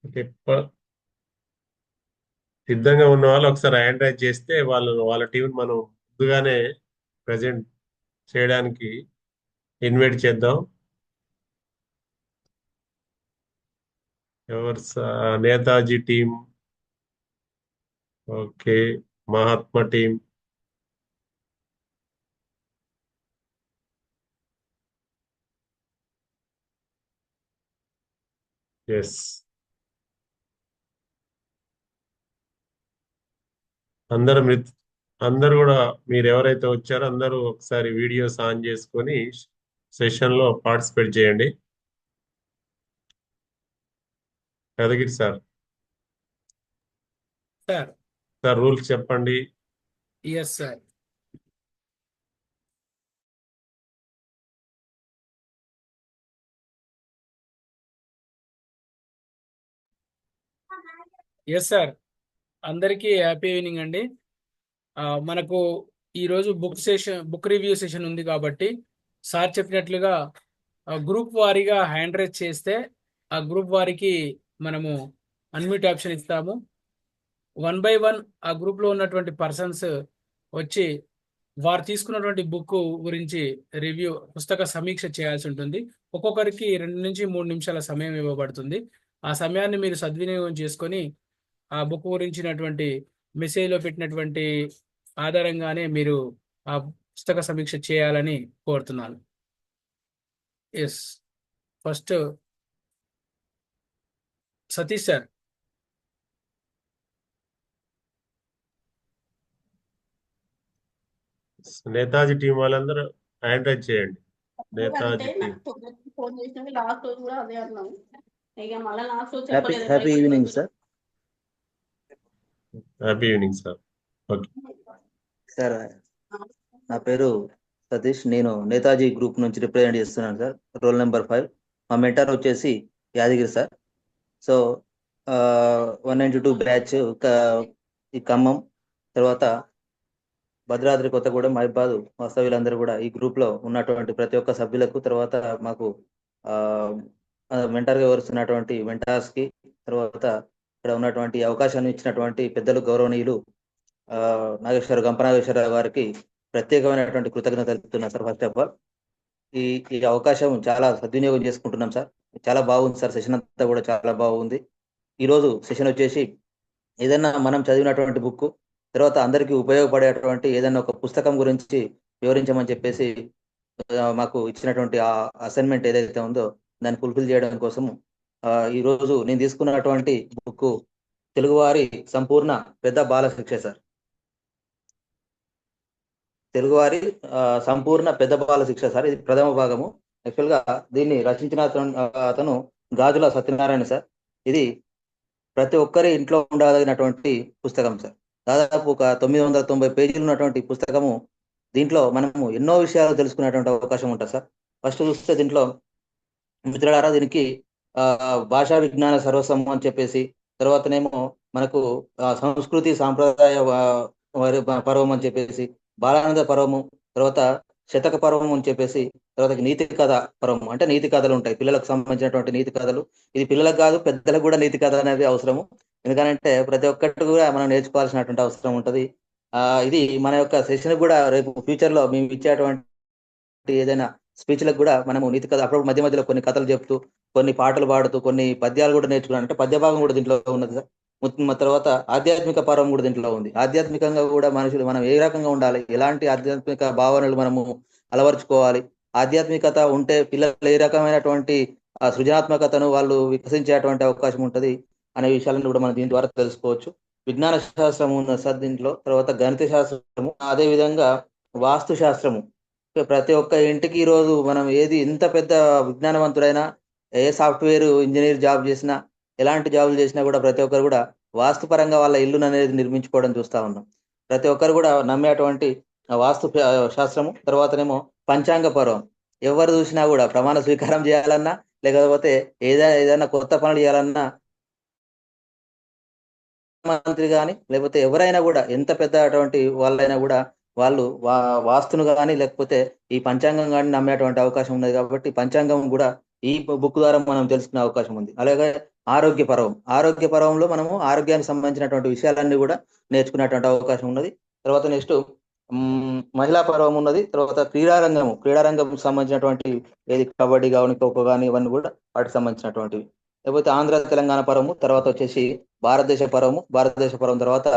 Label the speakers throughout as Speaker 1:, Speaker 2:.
Speaker 1: Okay. సిద్ధంగా ఉన్న వాళ్ళు ఒకసారి హ్యాండ్ రైజ్ చేస్తే వాళ్ళ టీం మనం ముందుగానే ప్రజెంట్ చేయడానికి ఇన్వైట్ చేద్దాం. Netaji team. Okay. Mahatma team. Yes. అందరు మిత్ అందరు కూడా మీరు ఎవరైతే వచ్చారో అందరూ ఒకసారి వీడియోస్ ఆన్ చేసుకొని సెషన్ లో పార్టిసిపేట్ చేయండి. Yadagiri sir.
Speaker 2: Sir.
Speaker 1: Sir rules చెప్పండి.
Speaker 2: Yes sir. Yes sir. అందరికీ హ్యాపీ ఈవినింగ్ అండి. మనకు ఈరోజు బుక్ రివ్యూ సెషన్ ఉంది కాబట్టి సార్ చెప్పినట్లుగా గ్రూప్ వారీగా హ్యాండ్ రైజ్ చేస్తే ఆ గ్రూప్ వారికి మనము అన్మ్యూట్ ఆప్షన్ ఇస్తాము. 1 by 1 ఆ గ్రూప్ లో ఉన్నటువంటి పర్సన్స్ వచ్చి వారు తీసుకున్నటువంటి బుక్ గురించి పుస్తక సమీక్ష చేయాల్సి ఉంటుంది. ఒక్కొక్కరికి 2 నుంచి 3 నిమిషాల సమయం ఇవ్వబడుతుంది. ఆ సమయాన్ని మీరు సద్వినియోగం చేసుకొని ఆ బుక్ గురించినటువంటి మెసేజ్ లో పెట్టినటువంటి ఆధారంగానే మీరు ఆ పుస్తక సమీక్ష చేయాలని కోరుతున్నాను. Yes. First Satish sir.
Speaker 1: Netaji team వాళ్ళందరూ హ్యాండ్ రైజ్ చేయండి. నేతాజీ టీం.
Speaker 3: ఫోన్ చేసినాక లాస్ట్ రోజు కూడా అదే అన్నాము. ఇక మళ్ళీ లాస్ట్ రోజు
Speaker 4: happy evening sir.
Speaker 1: Happy evening sir. Okay
Speaker 4: sir, నా పేరు సతీష్. నేను నేతాజీ గ్రూప్ నుంచి రిప్రజెంట్ చేస్తున్నాను సార్. Roll number 5. మా మెంటర్ వచ్చేసి యాదగిరి సార్. సో 192 బ్యాచ్ ఈ ఖమ్మం, తర్వాత భద్రాద్రి కొత్తగూడెం, మహిబాద్ వాస్తవ్యులందరూ కూడా ఈ గ్రూప్ లో ఉన్నటువంటి ప్రతి ఒక్క సభ్యులకు, తర్వాత మాకు మెంటర్గా వస్తున్నటువంటి మెంటార్స్ కి, తర్వాత ఇక్కడ ఉన్నటువంటి అవకాశాన్ని ఇచ్చినటువంటి పెద్దలు గౌరవనీయులు గంప నాగేశ్వరరావు గారికి ప్రత్యేకమైనటువంటి కృతజ్ఞతలు తెలుపుతున్నాను సార్. ఫస్ట్ ఆఫ్ ఆల్ ఈ అవకాశం చాలా సద్వినియోగం చేసుకుంటున్నాం సార్. చాలా బాగుంది సార్. సెషన్ అంతా కూడా చాలా బాగుంది. ఈరోజు సెషన్ వచ్చేసి ఏదైనా మనం చదివినటువంటి బుక్, తర్వాత అందరికీ ఉపయోగపడేటువంటి ఏదైనా ఒక పుస్తకం గురించి వివరించమని చెప్పేసి మాకు ఇచ్చినటువంటి ఆ అసైన్మెంట్ ఏదైతే ఉందో దాన్ని ఫుల్ఫిల్ చేయడం కోసము ఈరోజు నేను తీసుకున్నటువంటి బుక్ తెలుగువారి సంపూర్ణ పెద్ద బాల శిక్ష సార్. తెలుగువారి సంపూర్ణ పెద్ద బాల శిక్ష సార్. ఇది ప్రథమ భాగము. యాక్చువల్గా దీన్ని రచించిన అతను గాజుల సత్యనారాయణ సార్. ఇది ప్రతి ఒక్కరి ఇంట్లో ఉండదగినటువంటి పుస్తకం సార్. దాదాపు ఒక 990 పేజీలు ఉన్నటువంటి పుస్తకము. దీంట్లో మనము ఎన్నో విషయాలు తెలుసుకునేటువంటి అవకాశం ఉంటుంది సార్. ఫస్ట్ చూస్తే దీంట్లో మిత్రులారా, దీనికి భాషా విజ్ఞాన సర్వస్వం అని చెప్పేసి, తర్వాతనేమో మనకు సంస్కృతి సాంప్రదాయ పర్వం అని చెప్పేసి, బాలానంద పర్వము, తర్వాత శతక పర్వం అని చెప్పేసి, తర్వాత నీతి కథ పర్వము, అంటే నీతి కథలు ఉంటాయి, పిల్లలకు సంబంధించినటువంటి నీతి కథలు. ఇది పిల్లలకు కాదు, పెద్దలకు కూడా నీతి కథ అనేది అవసరము. ఎందుకంటే ప్రతి ఒక్కటి కూడా మనం నేర్చుకోవాల్సినటువంటి అవసరం ఉంటుంది. ఇది మన యొక్క సెషన్ కూడా రేపు ఫ్యూచర్ లో మేము ఇచ్చేటువంటి ఏదైనా స్పీచ్లకు కూడా మనము నీతి కథ అప్పుడప్పుడు మధ్య మధ్యలో కొన్ని కథలు చెప్తూ, కొన్ని పాటలు పాడుతూ, కొన్ని పద్యాలు కూడా నేర్చుకున్నాను. అంటే పద్య భాగం కూడా దీంట్లో ఉన్నది సార్. తర్వాత ఆధ్యాత్మిక పర్వం కూడా దీంట్లో ఉంది. ఆధ్యాత్మికంగా కూడా మనుషులు మనం ఏ రకంగా ఉండాలి, ఎలాంటి ఆధ్యాత్మిక భావనలు మనము అలవర్చుకోవాలి, ఆధ్యాత్మికత ఉంటే పిల్లలు ఏ రకమైనటువంటి సృజనాత్మకతను వాళ్ళు వికసించేటువంటి అవకాశం ఉంటుంది అనే విషయాలను కూడా మనం దీని ద్వారా తెలుసుకోవచ్చు. విజ్ఞాన శాస్త్రము ఉన్న సార్ దీంట్లో. తర్వాత గణిత శాస్త్రము, అదే విధంగా వాస్తు శాస్త్రము. ప్రతి ఒక్క ఇంటికి ఈరోజు మనం ఏది ఎంత పెద్ద విజ్ఞానవంతుడైనా, ఏ సాఫ్ట్వేర్ ఇంజనీర్ జాబ్ చేసినా, ఎలాంటి జాబులు చేసినా కూడా ప్రతి ఒక్కరు కూడా వాస్తుపరంగా వాళ్ళ ఇల్లును అనేది నిర్మించుకోవడం చూస్తూ ఉన్నాం. ప్రతి ఒక్కరు కూడా నమ్మేటువంటి వాస్తు శాస్త్రము. తర్వాతనేమో పంచాంగ పర్వం. ఎవరు చూసినా కూడా ప్రమాణ స్వీకారం చేయాలన్నా, లేకపోతే ఏదైనా కొత్త పనులు చేయాలన్నా, మంత్రి కానీ లేకపోతే ఎవరైనా కూడా ఎంత పెద్ద అటువంటి వాళ్ళైనా కూడా వాళ్ళు వాస్తును కానీ లేకపోతే ఈ పంచాంగం కానీ నమ్మేటువంటి అవకాశం ఉన్నది. కాబట్టి పంచాంగం కూడా ఈ బుక్ ద్వారా మనం తెలుసుకునే అవకాశం ఉంది. అలాగే ఆరోగ్య పర్వం. ఆరోగ్య పర్వంలో మనము ఆరోగ్యానికి సంబంధించినటువంటి విషయాలన్నీ కూడా నేర్చుకునేటువంటి అవకాశం ఉన్నది. తర్వాత నెక్స్ట్ మహిళా పర్వం ఉన్నది. తర్వాత క్రీడారంగం సంబంధించినటువంటి ఏది కబడ్డీ కానీ ఖోఖో కానీ ఇవన్నీ కూడా వాటికి సంబంధించినటువంటివి. లేకపోతే ఆంధ్ర తెలంగాణ పర్వము, తర్వాత వచ్చేసి భారతదేశ పర్వం తర్వాత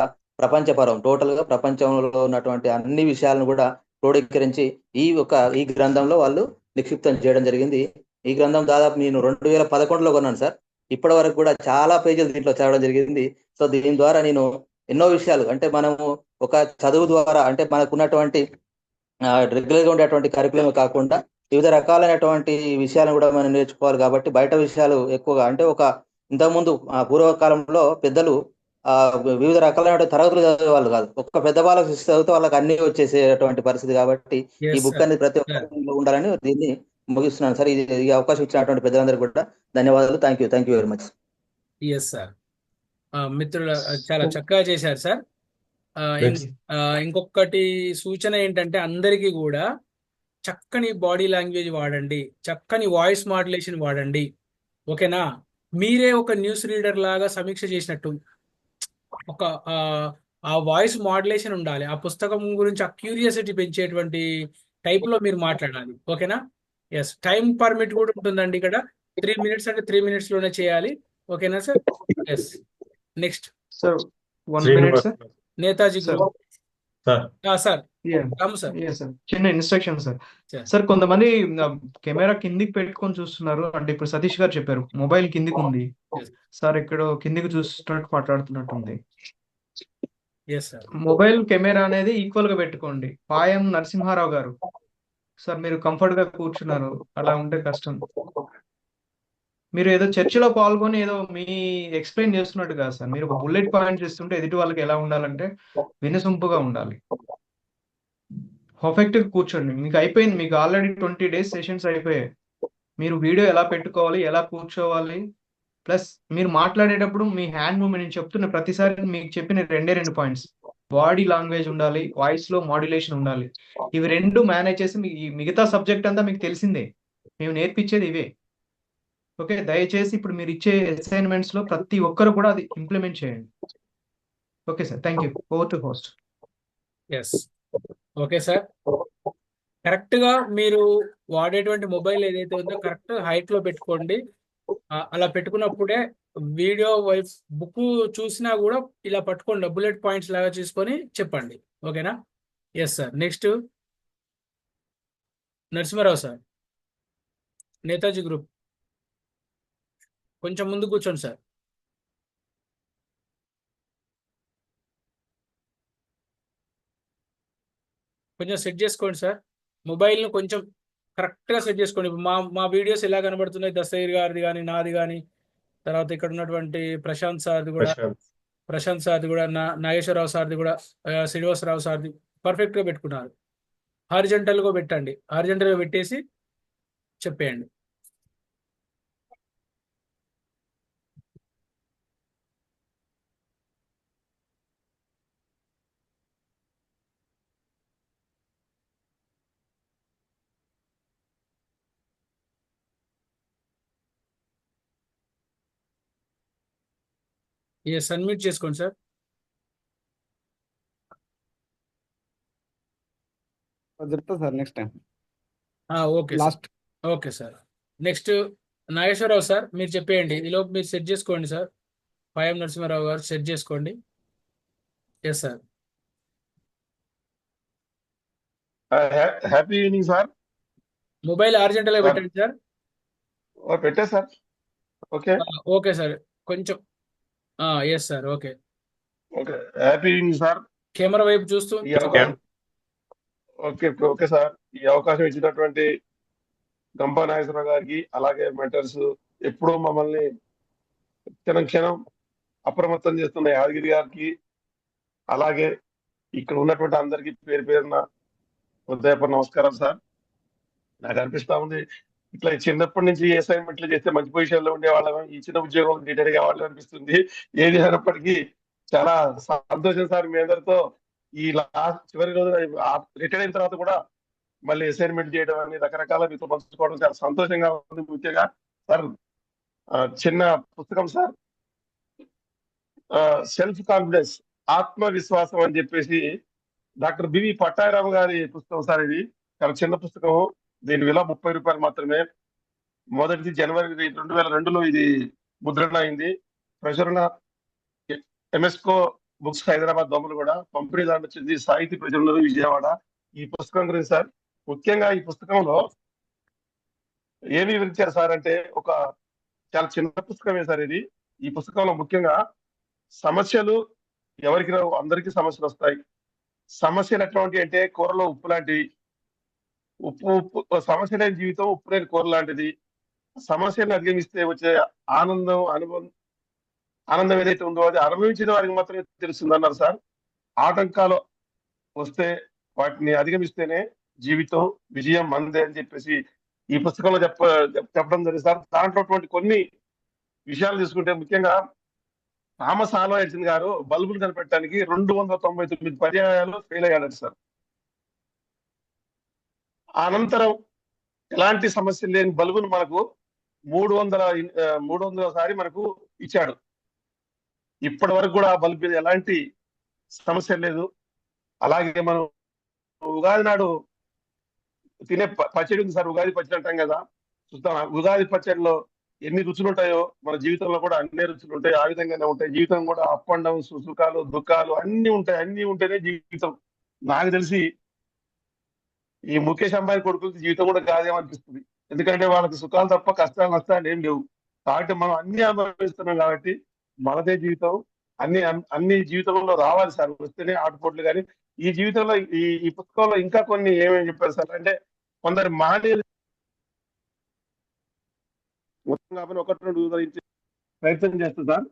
Speaker 4: ప్రపంచ పర్వం. టోటల్ గా ప్రపంచంలో ఉన్నటువంటి అన్ని విషయాలను కూడా క్రోడీకరించి ఈ గ్రంథంలో వాళ్ళు నిక్షిప్తం చేయడం జరిగింది. ఈ గ్రంథం దాదాపు నేను 2011లో కొన్నాను సార్. ఇప్పటి వరకు కూడా చాలా పేజీలు దీంట్లో చదవడం జరిగింది. సో దీని ద్వారా నేను ఎన్నో విషయాలు, అంటే మనము ఒక చదువు ద్వారా, అంటే మనకు ఉన్నటువంటి రెగ్యులర్ గా ఉండేటువంటి కరికులం కాకుండా వివిధ రకాలైనటువంటి విషయాలను కూడా మనం నేర్చుకోవాలి. కాబట్టి బయట విషయాలు ఎక్కువగా, అంటే ఇంతకుముందు పూర్వకాలంలో పెద్దలు వివిధ రకాలైన తరగతులు చదివేవాళ్ళు కాదు. ఒక్క పెద్ద వాళ్ళకి చదివితే వాళ్ళకి అన్ని వచ్చేసేటువంటి పరిస్థితి. కాబట్టి ఈ బుక్ అనేది ప్రతి ఒక్కరిలో ఉండాలని దీన్ని ముగిస్తున్నాను సార్. ఈ అవకాశం ఇచ్చినటువంటి పెద్దలందరికీ కూడా ధన్యవాదాలు. Thank you very much.
Speaker 2: Yes sir. మిత్రులు చాలా చక్కగా చేశారు సార్. ఇంకొకటి సూచన ఏంటంటే అందరికీ కూడా చక్కని బాడీ లాంగ్వేజ్ వాడండి, చక్కని వాయిస్ మాడ్యులేషన్ వాడండి. ఓకేనా? మీరే ఒక న్యూస్ రీడర్ లాగా సమీక్ష చేసినట్టు ఒక ఆ వాయిస్ మాడ్యులేషన్ ఉండాలి. ఆ పుస్తకం గురించి ఆ క్యూరియాసిటీ పెంచేటువంటి టైప్ లో మీరు మాట్లాడాలి. ఓకేనా? ఎస్. టైం పర్మిట్ కూడా ఉంటుందండి ఇక్కడ. 3 minutes అంటే 3 minutes లోనే చేయాలి. ఓకేనా sir? Yes. Next
Speaker 5: sir 1 minute sir.
Speaker 2: Netaji
Speaker 5: sir.
Speaker 2: Group. Sir Ramu sir.
Speaker 5: Sir చిన్న ఇన్స్ట్రక్షన్ సార్.
Speaker 2: Sure.
Speaker 5: సార్ కొంతమంది కెమెరా కిందికి పెట్టుకొని చూస్తున్నారు. అంటే ఇప్పుడు సతీష్ గారు చెప్పారు మొబైల్ కిందికి ఉంది.
Speaker 2: Yes.
Speaker 5: సార్ ఇక్కడ కిందికి చూస్తున్నట్టు మాట్లాడుతున్నట్టుంది.
Speaker 2: Yes sir.
Speaker 5: మొబైల్ కెమెరా అనేది ఈక్వల్ గా పెట్టుకోండి. పాయం నరసింహారావు గారు, సార్ మీరు కంఫర్ట్ గా కూర్చున్నారు, అలా ఉంటే కష్టం. మీరు ఏదో చర్చలో పాల్గొని ఏదో మీ ఎక్స్ప్లెయిన్ చేస్తున్నట్టు కాదు సార్. మీరు ఒక బుల్లెట్ పాయింట్ చేస్తుంటే ఎదుటి వాళ్ళకి ఎలా ఉండాలంటే వినసొంపుగా ఉండాలి. పర్ఫెక్ట్ గా కూర్చోండి. మీకు అయిపోయింది, మీకు ఆల్రెడీ 20 days సెషన్స్ అయిపోయాయి. మీరు వీడియో ఎలా పెట్టుకోవాలి, ఎలా కూర్చోవాలి, ప్లస్ మీరు మాట్లాడేటప్పుడు మీ హ్యాండ్ మూవ్మెంట్, నేను చెప్తున్న ప్రతిసారి మీకు చెప్పిన 2 పాయింట్స్, బాడీ లాంగ్వేజ్ ఉండాలి, వాయిస్ లో మాడ్యులేషన్ ఉండాలి. ఇవి 2 మేనేజ్ చేసి ఈ మిగతా సబ్జెక్ట్ అంతా మీకు తెలిసిందే, మేము నేర్పించేది ఇవే. ఓకే, దయచేసి ఇప్పుడు మీరు ఇచ్చే అసైన్మెంట్స్ లో ప్రతి ఒక్కరు కూడా అది ఇంప్లిమెంట్ చేయండి. Okay sir, thank you. Over to host.
Speaker 2: Yes. Okay sir. Correct గా మీరు వాడేటువంటి మొబైల్ ఏదైతే ఉందో కరెక్ట్ హైట్ లో పెట్టుకోండి. అలా పెట్టుకున్నప్పుడే వీడియో వైఫ్ బుక్ చూసినా కూడా ఇలా పట్టుకోండి, బుల్లెట్ పాయింట్స్ లాగా చూసుకొని చెప్పండి. ఓకేనా? Yes sir. Next Narasimha Rao sir, Netaji group. కొంచెం ముందు కూర్చోండి సార్. కొంచెం సెట్ చేసుకోండి సార్. మొబైల్ను కొంచెం కరెక్ట్గా సెట్ చేసుకోండి. మా వీడియోస్ ఎలా కనబడుతున్నాయి, దస్తగిరి గారిది కానీ నాది కానీ, తర్వాత ఇక్కడ ఉన్నటువంటి ప్రశాంత్ సార్ది కూడా నాగేశ్వరరావు సార్ది కూడా, శ్రీనివాసరావు సార్ది పర్ఫెక్ట్గా పెట్టుకున్నారు. హారిజంటల్గా పెట్టండి. హారిజంటల్గా పెట్టేసి చెప్పేయండి. అన్మ్యూట్ చేసుకోండి సార్.
Speaker 6: చెప్తా sir next time.
Speaker 2: Okay last. Okay sir. Next Nageswararao sir, మీరు చెప్పేయండి. ఈలోపు మీరు సెట్ చేసుకోండి సార్. పాయం నరసింహారావు గారు సెట్ చేసుకోండి. Yes sir.
Speaker 7: Happy evening sir.
Speaker 2: Mobile అర్జెంట్గా పెట్టండి సార్.
Speaker 7: పెట్టే సార్. Okay
Speaker 2: okay sir. కొంచెం yes sir. Okay
Speaker 7: okay. Happy evening sir.
Speaker 2: Camera వైపు చూస్తూ.
Speaker 7: Okay sir. ఈ అవకాశం ఇచ్చినటువంటి గంపా నాగేశ్వరరావు గారికి, అలాగే మెంటర్స్ ఎప్పుడూ మమ్మల్ని క్షణం అప్రమత్తం చేస్తున్న యాదగిరి గారికి, అలాగే ఇక్కడ ఉన్నటువంటి అందరికీ పేరు పేరున హృదయపూర్వక నమస్కారం సార్. నాకు అనిపిస్తా ఉంది, ఇట్లా చిన్నప్పటి నుంచి అసైన్మెంట్లు చేస్తే మంచి పొజిషన్ లో ఉండేవాళ్ళం, ఈ చిన్న ఉద్యోగం రిటైర్ కావాలని అనిపిస్తుంది. ఏది అయినప్పటికీ చాలా సంతోషం సార్ మీ అందరితో ఈ లాస్ట్ చివరి రోజు రిటైర్ అయిన తర్వాత కూడా మళ్ళీ అసైన్మెంట్ చేయడం అని రకరకాల మీతో పంచుకోవడం చాలా సంతోషంగా ఉంది. ముఖ్యంగా సార్ చిన్న పుస్తకం సార్. సెల్ఫ్ కాన్ఫిడెన్స్, ఆత్మవిశ్వాసం అని చెప్పేసి డాక్టర్ బివి పట్టాభిరామ్ గారి పుస్తకం సార్. ఇది చాలా చిన్న పుస్తకం. దీని విలువ 30 రూపాయలు మాత్రమే. మొదటిది జనవరి 2002లో ఇది ముద్రణ అయింది. ప్రచురణ ఎంఎస్కో బుక్స్ హైదరాబాద్ దోమలు కూడా, పంపిణీ దాంట్లో వచ్చేది సాహితీ ప్రచురణలు విజయవాడ. ఈ పుస్తకం గురించి సార్, ముఖ్యంగా ఈ పుస్తకంలో ఏమి వివరించారు సార్ అంటే, ఒక చాలా చిన్న పుస్తకమే సార్ ఇది. ఈ పుస్తకంలో ముఖ్యంగా సమస్యలు ఎవరికి రావు, అందరికీ సమస్యలు వస్తాయి. సమస్యలు ఎట్లాంటి అంటే కూరలో ఉప్పు లాంటివి. ఉప్పు సమస్య లేని జీవితం ఉప్పు లేని కూర లాంటిది. సమస్యలను అధిగమిస్తే వచ్చే ఆనందం ఏదైతే ఉందో అది అనుభవించిన వారికి మాత్రమే తెలుస్తుంది అన్నారు సార్. ఆటంకాలు వస్తే వాటిని అధిగమిస్తేనే జీవితం విజయం మందే అని చెప్పేసి ఈ పుస్తకంలో చెప్పడం జరిగింది సార్. దాంట్లో కొన్ని విషయాలు తీసుకుంటే, ముఖ్యంగా థామస్ ఆల్వా ఎడిసన్ గారు బల్బులు కనిపెట్టడానికి 299 పర్యాయాలు ఫెయిల్ అయ్యాడు సార్. అనంతరం ఎలాంటి సమస్య లేని బల్బును మనకు 300 సారి మనకు ఇచ్చాడు. ఇప్పటి వరకు కూడా ఆ బల్బు మీద ఎలాంటి సమస్య లేదు. అలాగే మనం ఉగాది నాడు తినే పచ్చడి ఉంది సార్, ఉగాది పచ్చడి అంటాం కదా. చూద్దాం, ఉగాది పచ్చడిలో ఎన్ని రుచులు ఉంటాయో మన జీవితంలో కూడా అన్ని రుచులు ఉంటాయి. ఆ విధంగానే ఉంటాయి. జీవితం కూడా అప్ అండ్ డౌన్స్, సుఖాలు దుఃఖాలు అన్ని ఉంటాయి. అన్ని ఉంటేనే జీవితం. నాకు తెలిసి ఈ ముఖేష్ అంబానీ కొడుకులకి జీవితం కూడా కాదేమనిపిస్తుంది. ఎందుకంటే వాళ్ళకి సుఖాలు తప్ప కష్టాలు నష్టాలు ఏం లేవు. కాబట్టి మనం అన్ని అనుభవిస్తున్నాం కాబట్టి మనదే జీవితం. అన్ని జీవితంలో రావాలి సార్, వస్తేనే ఆటపోట్లు. కానీ ఈ జీవితంలో ఈ పుస్తకంలో ఇంకా కొన్ని ఏమేమి చెప్పారు సార్ అంటే, కొందరు మహనీయులు మొత్తం కాబట్టి ఒకటి రెండు ఉదయించే ప్రయత్నం చేస్తారు సార్.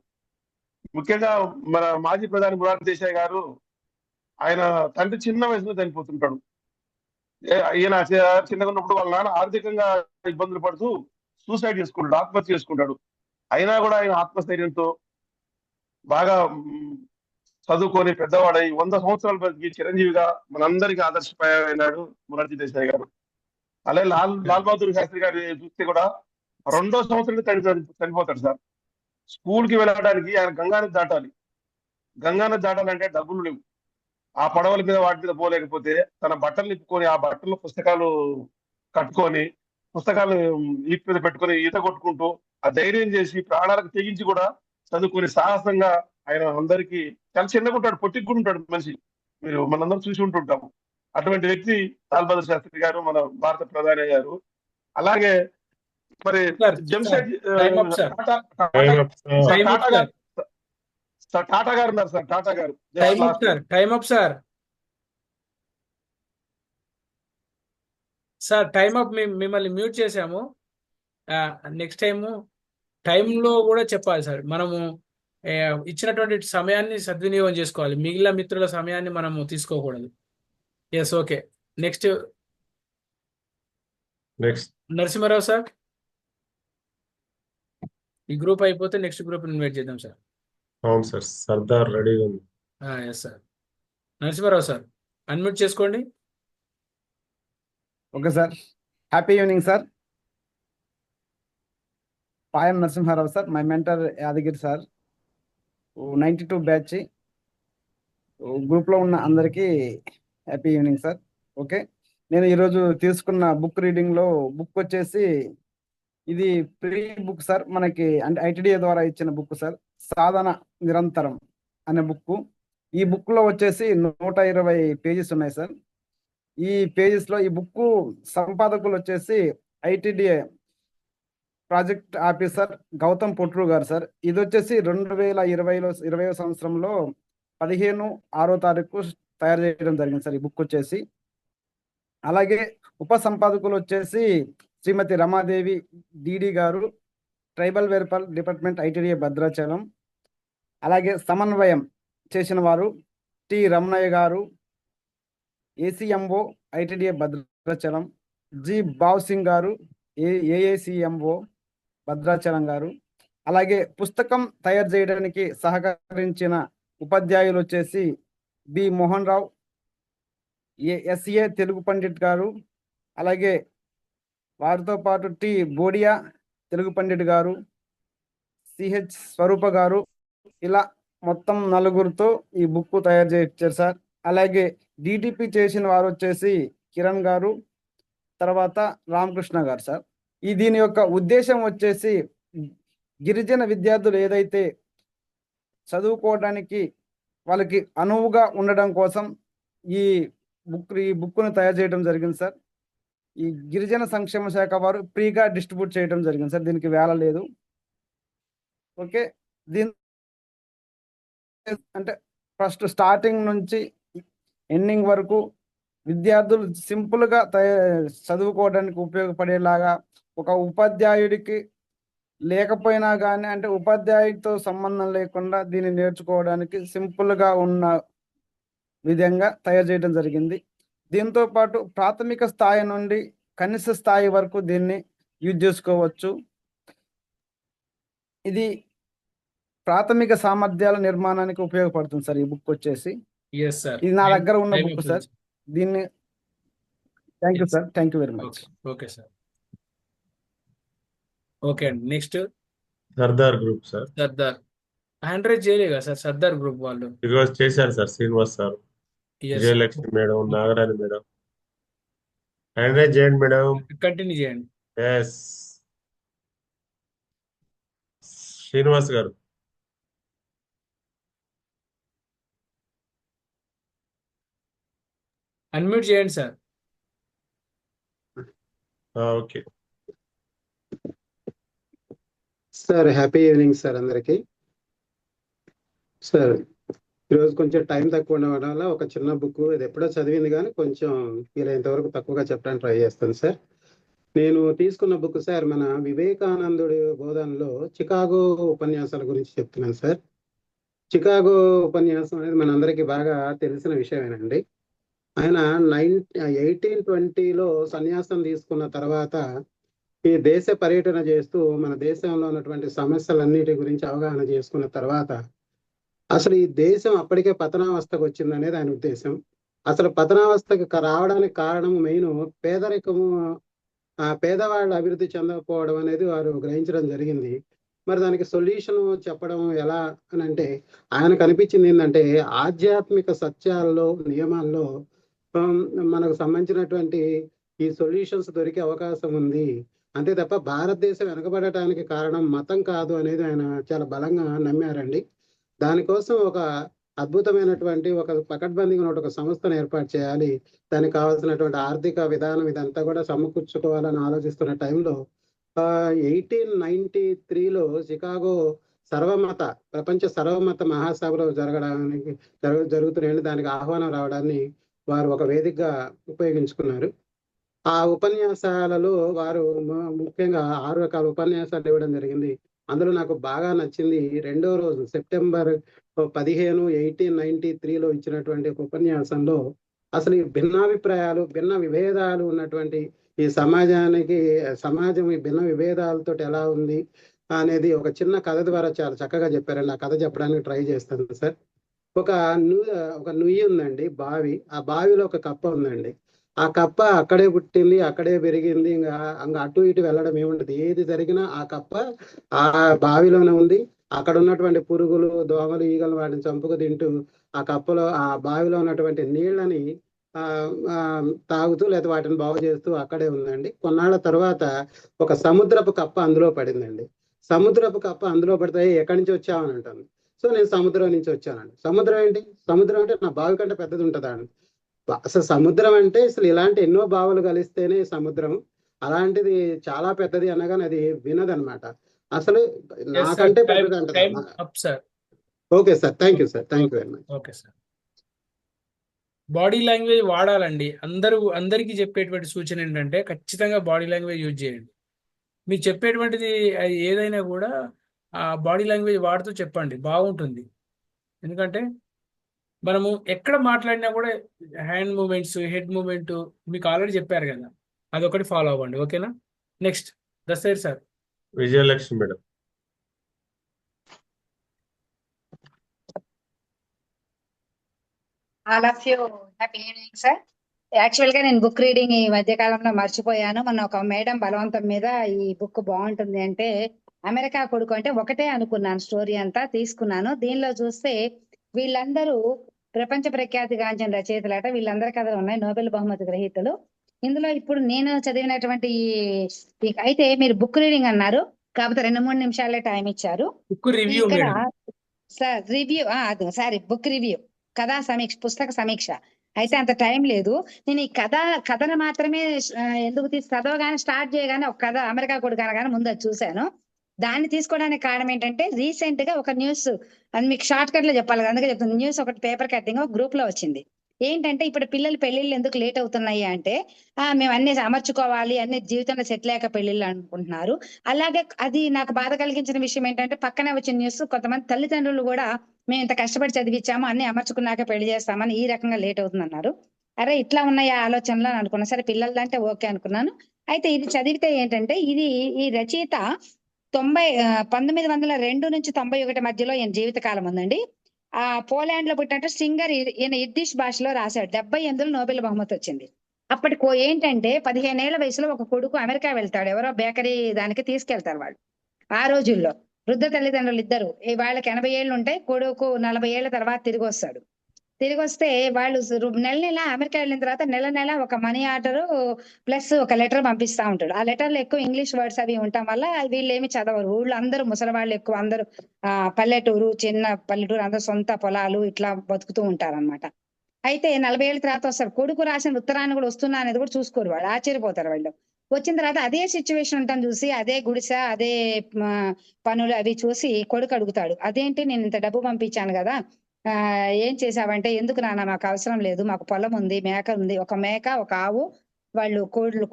Speaker 7: ముఖ్యంగా మన మాజీ ప్రధాని మొరార్జీ దేశాయ్ గారు, ఆయన తండ్రి చిన్న వయసులో చనిపోతుంటాడు. ఈయన చిన్నగా ఉన్నప్పుడు వాళ్ళ నాన్న ఆర్థికంగా ఇబ్బందులు పడుతూ సూసైడ్ చేసుకుంటాడు, ఆత్మహత్య చేసుకుంటాడు. అయినా కూడా ఆయన ఆత్మస్థైర్యంతో బాగా చదువుకొని పెద్దవాడై 100 సంవత్సరాలు బతికి చిరంజీవిగా మనందరికీ ఆదర్శప్రాయమైనాడు మొరార్జీ దేశాయ్ గారు. అలాగే లాల్ బహదూర్ శాస్త్రి గారి చూస్తే కూడా 2వ సంవత్సరం చనిపోతాడు సార్. స్కూల్ కి వెళ్ళడానికి ఆయన గంగానది దాటాలి. గంగానది దాటాలంటే డబ్బులు లేవు. ఆ పడవల మీద వాటి మీద పోలేకపోతే తన బట్టలు నిప్పుకొని ఆ బట్టల్లో పుస్తకాలు కట్టుకొని, పుస్తకాలు ఈత మీద పెట్టుకొని ఈత కొట్టుకుంటూ ఆ ధైర్యం చేసి ప్రాణాలకు తెగించి కూడా చదువుకుని సాహసంగా ఆయన అందరికీ చాలా చిన్నగా ఉంటాడు, పొట్టిగా ఉంటాడు మనిషి. మీరు మనందరం చూసి ఉంటుంటాము. అటువంటి వ్యక్తి లాల్ బహదూర్ శాస్త్రి గారు, మన భారత ప్రధాని అయ్యారు. అలాగే మరి టాటా గారు ఉన్నారు సార్. టాటా గారు
Speaker 2: time up sir. Sir time up. మిమ్మల్ని మ్యూట్ చేసాము. నెక్స్ట్ టైంలో కూడా చెప్పాలి సార్. మనము ఇచ్చినటువంటి సమయాన్ని సద్వినియోగం చేసుకోవాలి. మిగిలిన మిత్రుల సమయాన్ని మనము తీసుకోకూడదు. Yes, okay. Next Narasimha Rao sir. ఈ గ్రూప్ అయిపోతే నెక్స్ట్ గ్రూప్ ఇన్వైట్ చేద్దాం సార్.
Speaker 1: అవును సార్, సర్దార్ రెడీగా ఉంది.
Speaker 2: Yes sir. Narasimha Rao sir unmute చేసుకోండి.
Speaker 6: Okay sir. Happy evening sir. పాయం Narasimha Rao sir, my mentor Yadagiri sir. 92 batch గ్రూప్లో ఉన్న అందరికీ హ్యాపీ ఈవినింగ్ సార్. ఓకే, నేను ఈరోజు తీసుకున్న బుక్ రీడింగ్లో బుక్ వచ్చేసి ఇది ప్రీ బుక్ సార్. మనకి అంటే ఐటీడీఏ ద్వారా ఇచ్చిన బుక్ సార్, సాధన నిరంతరం అనే బుక్. ఈ బుక్లో వచ్చేసి 120 పేజెస్ ఉన్నాయి సార్. ఈ పేజెస్లో ఈ బుక్ సంపాదకులు వచ్చేసి ITDA project officer Gautam Pottru గారు సార్. ఇది వచ్చేసి 2020 సంవత్సరంలో 15/6 తయారు చేయడం జరిగింది సార్ ఈ బుక్ వచ్చేసి. అలాగే ఉప సంపాదకులు వచ్చేసి శ్రీమతి రమాదేవి డిడి గారు, tribal welfare department ITDA Bhadrachalam. అలాగే సమన్వయం చేసిన వారు టి రమణయ్య గారు, ఏసీఎంఓ ఐటీడీఏ భద్రాచలం. జి బావ్ సింగ్ గారు, ఏఏసీఎంఓ భద్రాచలం గారు. అలాగే పుస్తకం తయారు చేయడానికి సహకరించిన ఉపాధ్యాయులు వచ్చేసి బి మోహన్ రావు, ఎస్ఏ తెలుగు పండిట్ గారు. అలాగే వారితో పాటు టి బోడియా తెలుగు పండిట్ గారు, సిహెచ్ స్వరూప గారు, ఇలా మొత్తం నలుగురితో ఈ బుక్ తయారు చేయించారు సార్. అలాగే డిటిపి చేసిన వారు వచ్చేసి కిరణ్ గారు, తర్వాత రామకృష్ణ గారు సార్. దీని యొక్క ఉద్దేశం వచ్చేసి గిరిజన విద్యార్థులు ఏదైతే చదువుకోవడానికి వాళ్ళకి అనువుగా ఉండడం కోసం ఈ బుక్ను తయారు చేయడం జరిగింది సార్. ఈ గిరిజన సంక్షేమ శాఖ వారు ఫ్రీగా డిస్ట్రిబ్యూట్ చేయడం జరిగింది సార్. దీనికి వేల లేదు. ఓకే, దీని అంటే ఫస్ట్ స్టార్టింగ్ నుంచి ఎండింగ్ వరకు విద్యార్థులు సింపుల్గా చదువుకోవడానికి ఉపయోగపడేలాగా, ఒక ఉపాధ్యాయుడికి లేకపోయినా కానీ అంటే ఉపాధ్యాయుడితో సంబంధం లేకుండా దీన్ని నేర్చుకోవడానికి సింపుల్గా ఉన్న విధంగా తయారు చేయడం జరిగింది. దీంతో పాటు ప్రాథమిక స్థాయి నుండి కనిష్ట స్థాయి వరకు దీన్ని యూజ్ చేసుకోవచ్చు. ఇది ప్రాథమిక సామర్థ్యాల నిర్మాణానికి ఉపయోగపడుతుంది సార్. ఈ బుక్ వచ్చేసి
Speaker 2: ఎస్ సార్,
Speaker 6: ఇది నా దగ్గర ఉన్న బుక్ సార్. దీన్ని thank you sir, thank you very much.
Speaker 2: Okay sir. Okay అండి, next
Speaker 1: Sardar group sir.
Speaker 2: Sardar hand raise చేయలేగా సార్? సర్దార్ గ్రూప్ వాళ్ళు
Speaker 1: ఈరోజు చేశారు sir. Srinivas sir, Vijayalakshmi madam, Nagarani madam. Hand raise చేయండి మేడం.
Speaker 2: కంటిన్యూ చేయండి.
Speaker 1: ఎస్, శ్రీనివాస్ గారు.
Speaker 2: అన్మ్యూట్ చేయండి sir.
Speaker 1: Okay
Speaker 8: sir, happy evening sir అందరికి. Sir, ఈరోజు కొంచెం టైం తక్కువ ఉండడం వల్ల ఒక చిన్న బుక్, ఇది ఎప్పుడో చదివింది కానీ కొంచెం వీలైనంత వరకు తక్కువగా చెప్పడానికి ట్రై చేస్తాను సార్. నేను తీసుకున్న బుక్ సార్, మన వివేకానందుడి బోధనలో చికాగో ఉపన్యాసాల గురించి చెప్తున్నాను సార్. చికాగో ఉపన్యాసం అనేది మనందరికీ బాగా తెలిసిన విషయమేనండి. ఆయన 1820లో సన్యాసం తీసుకున్న తర్వాత ఈ దేశ పర్యటన చేస్తూ మన దేశంలో ఉన్నటువంటి సమస్యలన్నిటి గురించి అవగాహన చేసుకున్న తర్వాత అసలు ఈ దేశం అప్పటికే పతనావస్థకు వచ్చింది అనేది ఆయన ఉద్దేశం. అసలు పతనావస్థకు రావడానికి కారణం మెయిన్ పేదరికము, పేదవాళ్ళు అభివృద్ధి చెందకపోవడం అనేది వారు గ్రహించడం జరిగింది. మరి దానికి సొల్యూషన్ చెప్పడం ఎలా అని అంటే ఆయనకు అనిపించింది ఏంటంటే ఆధ్యాత్మిక సత్యాల్లో, నియమాల్లో మనకు సంబంధించినటువంటి ఈ సొల్యూషన్స్ దొరికే అవకాశం ఉంది. అంతే తప్ప భారతదేశం వెనకబడటానికి కారణం మతం కాదు అనేది ఆయన చాలా బలంగా నమ్మారండి. దానికోసం ఒక అద్భుతమైనటువంటి ఒక పకడ్బందీగా ఒక సంస్థను ఏర్పాటు చేయాలి, దానికి కావాల్సినటువంటి ఆర్థిక విధానం ఇదంతా కూడా సమకూర్చుకోవాలని ఆలోచిస్తున్న టైంలో 1893లో చికాగో ప్రపంచ సర్వమత మహాసభలో జరుగుతున్నాయండి. దానికి ఆహ్వానం రావడాన్ని వారు ఒక వేదికగా ఉపయోగించుకున్నారు. ఆ ఉపన్యాసాలలో వారు ముఖ్యంగా 6 రకాల ఉపన్యాసాలు ఇవ్వడం జరిగింది. అందులో నాకు బాగా నచ్చింది రెండో రోజు సెప్టెంబర్ 15, 1893లో ఇచ్చినటువంటి ఒక ఉపన్యాసంలో అసలు ఈ భిన్నాభిప్రాయాలు, భిన్న విభేదాలు ఉన్నటువంటి ఈ సమాజం ఈ భిన్న విభేదాలతో ఎలా ఉంది అనేది ఒక చిన్న కథ ద్వారా చాలా చక్కగా చెప్పారండి. ఆ కథ చెప్పడానికి ట్రై చేస్తాను సార్. ఒక నుయ్యి ఉందండి, బావి. ఆ బావిలో ఒక కప్ప ఉందండి. ఆ కప్ప అక్కడే పుట్టింది, అక్కడే పెరిగింది. ఇంకా అటు ఇటు వెళ్ళడం ఏముండదు. ఏది జరిగినా ఆ కప్ప ఆ బావిలోనే ఉంది. అక్కడ ఉన్నటువంటి పురుగులు, దోమలు, ఈగలు వాటిని చంపుకు తింటూ ఆ కప్పలో, ఆ బావిలో ఉన్నటువంటి నీళ్ళని తాగుతూ లేదా వాటిని బాగు చేస్తూ అక్కడే ఉందండి. కొన్నాళ్ళ తర్వాత ఒక సముద్రపు కప్ప అందులో పడిందండి. సముద్రపు కప్ప అందులో పడితే ఎక్కడి నుంచి వచ్చావని అంటుంది. సో నేను సముద్రం నుంచి వచ్చానండి. సముద్రం ఏంటి? సముద్రం అంటే నా బావి కంటే పెద్దది ఉంటుందా అండి? అసలు సముద్రం అంటే అసలు ఇలాంటి ఎన్నో బావులు కలిస్తేనే సముద్రం, అలాంటిది చాలా పెద్దది అనగానే అది వినదనమాట. అసలు నాకంటే పెద్దది అంటది. Okay sir, thank you sir, thank you very much.
Speaker 2: Okay sir. Body language వాడాలండి. అందరికీ చెప్పేటువంటి సూచన ఏంటంటే ఖచ్చితంగా బాడీ లాంగ్వేజ్ యూజ్ చేయండి. మీరు చెప్పేటువంటిది ఏదైనా కూడా ఆ బాడీ లాంగ్వేజ్ వాడుతూ చెప్పండి, బాగుంటుంది. ఎందుకంటే మనము ఎక్కడ మాట్లాడినా కూడా హ్యాండ్ మూమెంట్స్, హెడ్ మూమెంట్ మీకు ఆల్రెడీ చెప్పారు కదా, అదొకటి ఫాలో అవ్వండి. ఓకేనా? Next Dashrath sir.
Speaker 1: Vijayalakshmi madam.
Speaker 9: All of you happy evening sir. Actual గా నేను బుక్ రీడింగ్ ఈ మధ్య కాలంలో మర్చిపోయాను. మన ఒక మేడం బలవంతం మీద ఈ బుక్ బాగుంటుంది అంటే అమెరికా కొడుకు అంటే ఒకటే అనుకున్నాను, స్టోరీ అంతా తీసుకున్నాను. దీనిలో చూస్తే వీళ్ళందరూ ప్రపంచ ప్రఖ్యాతిగాంచిన రచయితలట, వీళ్ళందరి కథలు ఉన్నాయి, నోబెల్ బహుమతి గ్రహీతలు. ఇందులో ఇప్పుడు నేను చదివినటువంటి అయితే మీరు బుక్ రీడింగ్ అన్నారు కాకపోతే 2-3 నిమిషాలే టైం ఇచ్చారు.
Speaker 2: బుక్ రివ్యూ
Speaker 9: ఇక్కడ
Speaker 2: మేడం.
Speaker 9: సార్ రివ్యూ అది సారీ బుక్ రివ్యూ, కథా సమీక్ష, పుస్తక సమీక్ష. అయితే అంత టైం లేదు. నేను ఈ కథను మాత్రమే ఎందుకు చదవగానే స్టార్ట్ చేయగానే ఒక కథ అమెరికా కొడుకు అనగానే ముందు అది చూశాను. దాన్ని తీసుకోవడానికి కారణం ఏంటంటే రీసెంట్ గా ఒక న్యూస్, అది మీకు షార్ట్ కట్ లో చెప్పాలి కదా, అందుకే చెప్తుంది. న్యూస్ ఒకటి పేపర్ కట్టింగ్ ఒక గ్రూప్ లో వచ్చింది. ఏంటంటే ఇప్పుడు పిల్లలు పెళ్లిళ్ళు ఎందుకు లేట్ అవుతున్నాయి అంటే మేము అన్ని అమర్చుకోవాలి, అన్ని జీవితంలో సెటిల్ అయ్యాక పెళ్లిళ్ళు అనుకుంటున్నారు. అలాగే అది నాకు బాధ కలిగించిన విషయం ఏంటంటే పక్కనే వచ్చిన న్యూస్, కొంతమంది తల్లిదండ్రులు కూడా మేము ఇంత కష్టపడి చదివించాము, అన్ని అమర్చుకున్నాక పెళ్లి చేస్తామని ఈ రకంగా లేట్ అవుతుంది అన్నారు. అరే ఇట్లా ఉన్నాయి ఆలోచనలు అని అనుకున్నా. సరే పిల్లలు అంటే ఓకే అనుకున్నాను. అయితే ఇది చదివితే ఏంటంటే ఈ రచయిత 1902 నుంచి 91 మధ్యలో ఈయన జీవితకాలం ఉందండి. పోలాండ్ లో పుట్టినట్టు సింగర్, ఈయన ఇడ్డిష్ భాషలో రాశాడు. 78లో నోబెల్ బహుమతి వచ్చింది. అప్పటికి ఏంటంటే 15 ఏళ్ల వయసులో ఒక కొడుకు అమెరికా వెళ్తాడు, ఎవరో బేకరీ దానికి తీసుకెళ్తారు వాళ్ళు. ఆ రోజుల్లో వృద్ధ తల్లిదండ్రులు ఇద్దరు, వాళ్ళకి 80 ఏళ్ళు ఉంటాయి, కొడుకు 40 ఏళ్ల తర్వాత తిరిగి వస్తాడు. తిరిగి వస్తే వాళ్ళు నెల అమెరికా వెళ్ళిన తర్వాత నెల ఒక మనీ ఆర్డర్ ప్లస్ ఒక లెటర్ పంపిస్తా ఉంటాడు. ఆ లెటర్ లో ఎక్కువ ఇంగ్లీష్ వర్డ్స్ అవి ఉండటం వల్ల వీళ్ళు ఏమి చదవరు. ఊళ్ళో అందరూ ముసలి వాళ్ళు ఎక్కువ, అందరూ పల్లెటూరు, చిన్న పల్లెటూరు, అందరూ సొంత పొలాలు ఇట్లా బతుకుతూ ఉంటారన్నమాట. అయితే 40 ఏళ్ళ తర్వాత వస్తారు. కొడుకు రాసిన ఉత్తరాన్ని కూడా వస్తున్నా అనేది కూడా చూసుకోరు వాళ్ళు, ఆశ్చర్యపోతారు వాళ్ళు. వచ్చిన తర్వాత అదే సిచ్యువేషన్ ఉంటాను చూసి, అదే గుడిసె, అదే పనులు అవి చూసి కొడుకు అడుగుతాడు, అదేంటి నేను ఇంత డబ్బు పంపించాను కదా, ఏం చేసావంటే, ఎందుకు నాన్న మాకు అవసరం లేదు, మాకు పొలం ఉంది, మేక ఉంది, ఒక మేక ఒక ఆవు, వాళ్ళు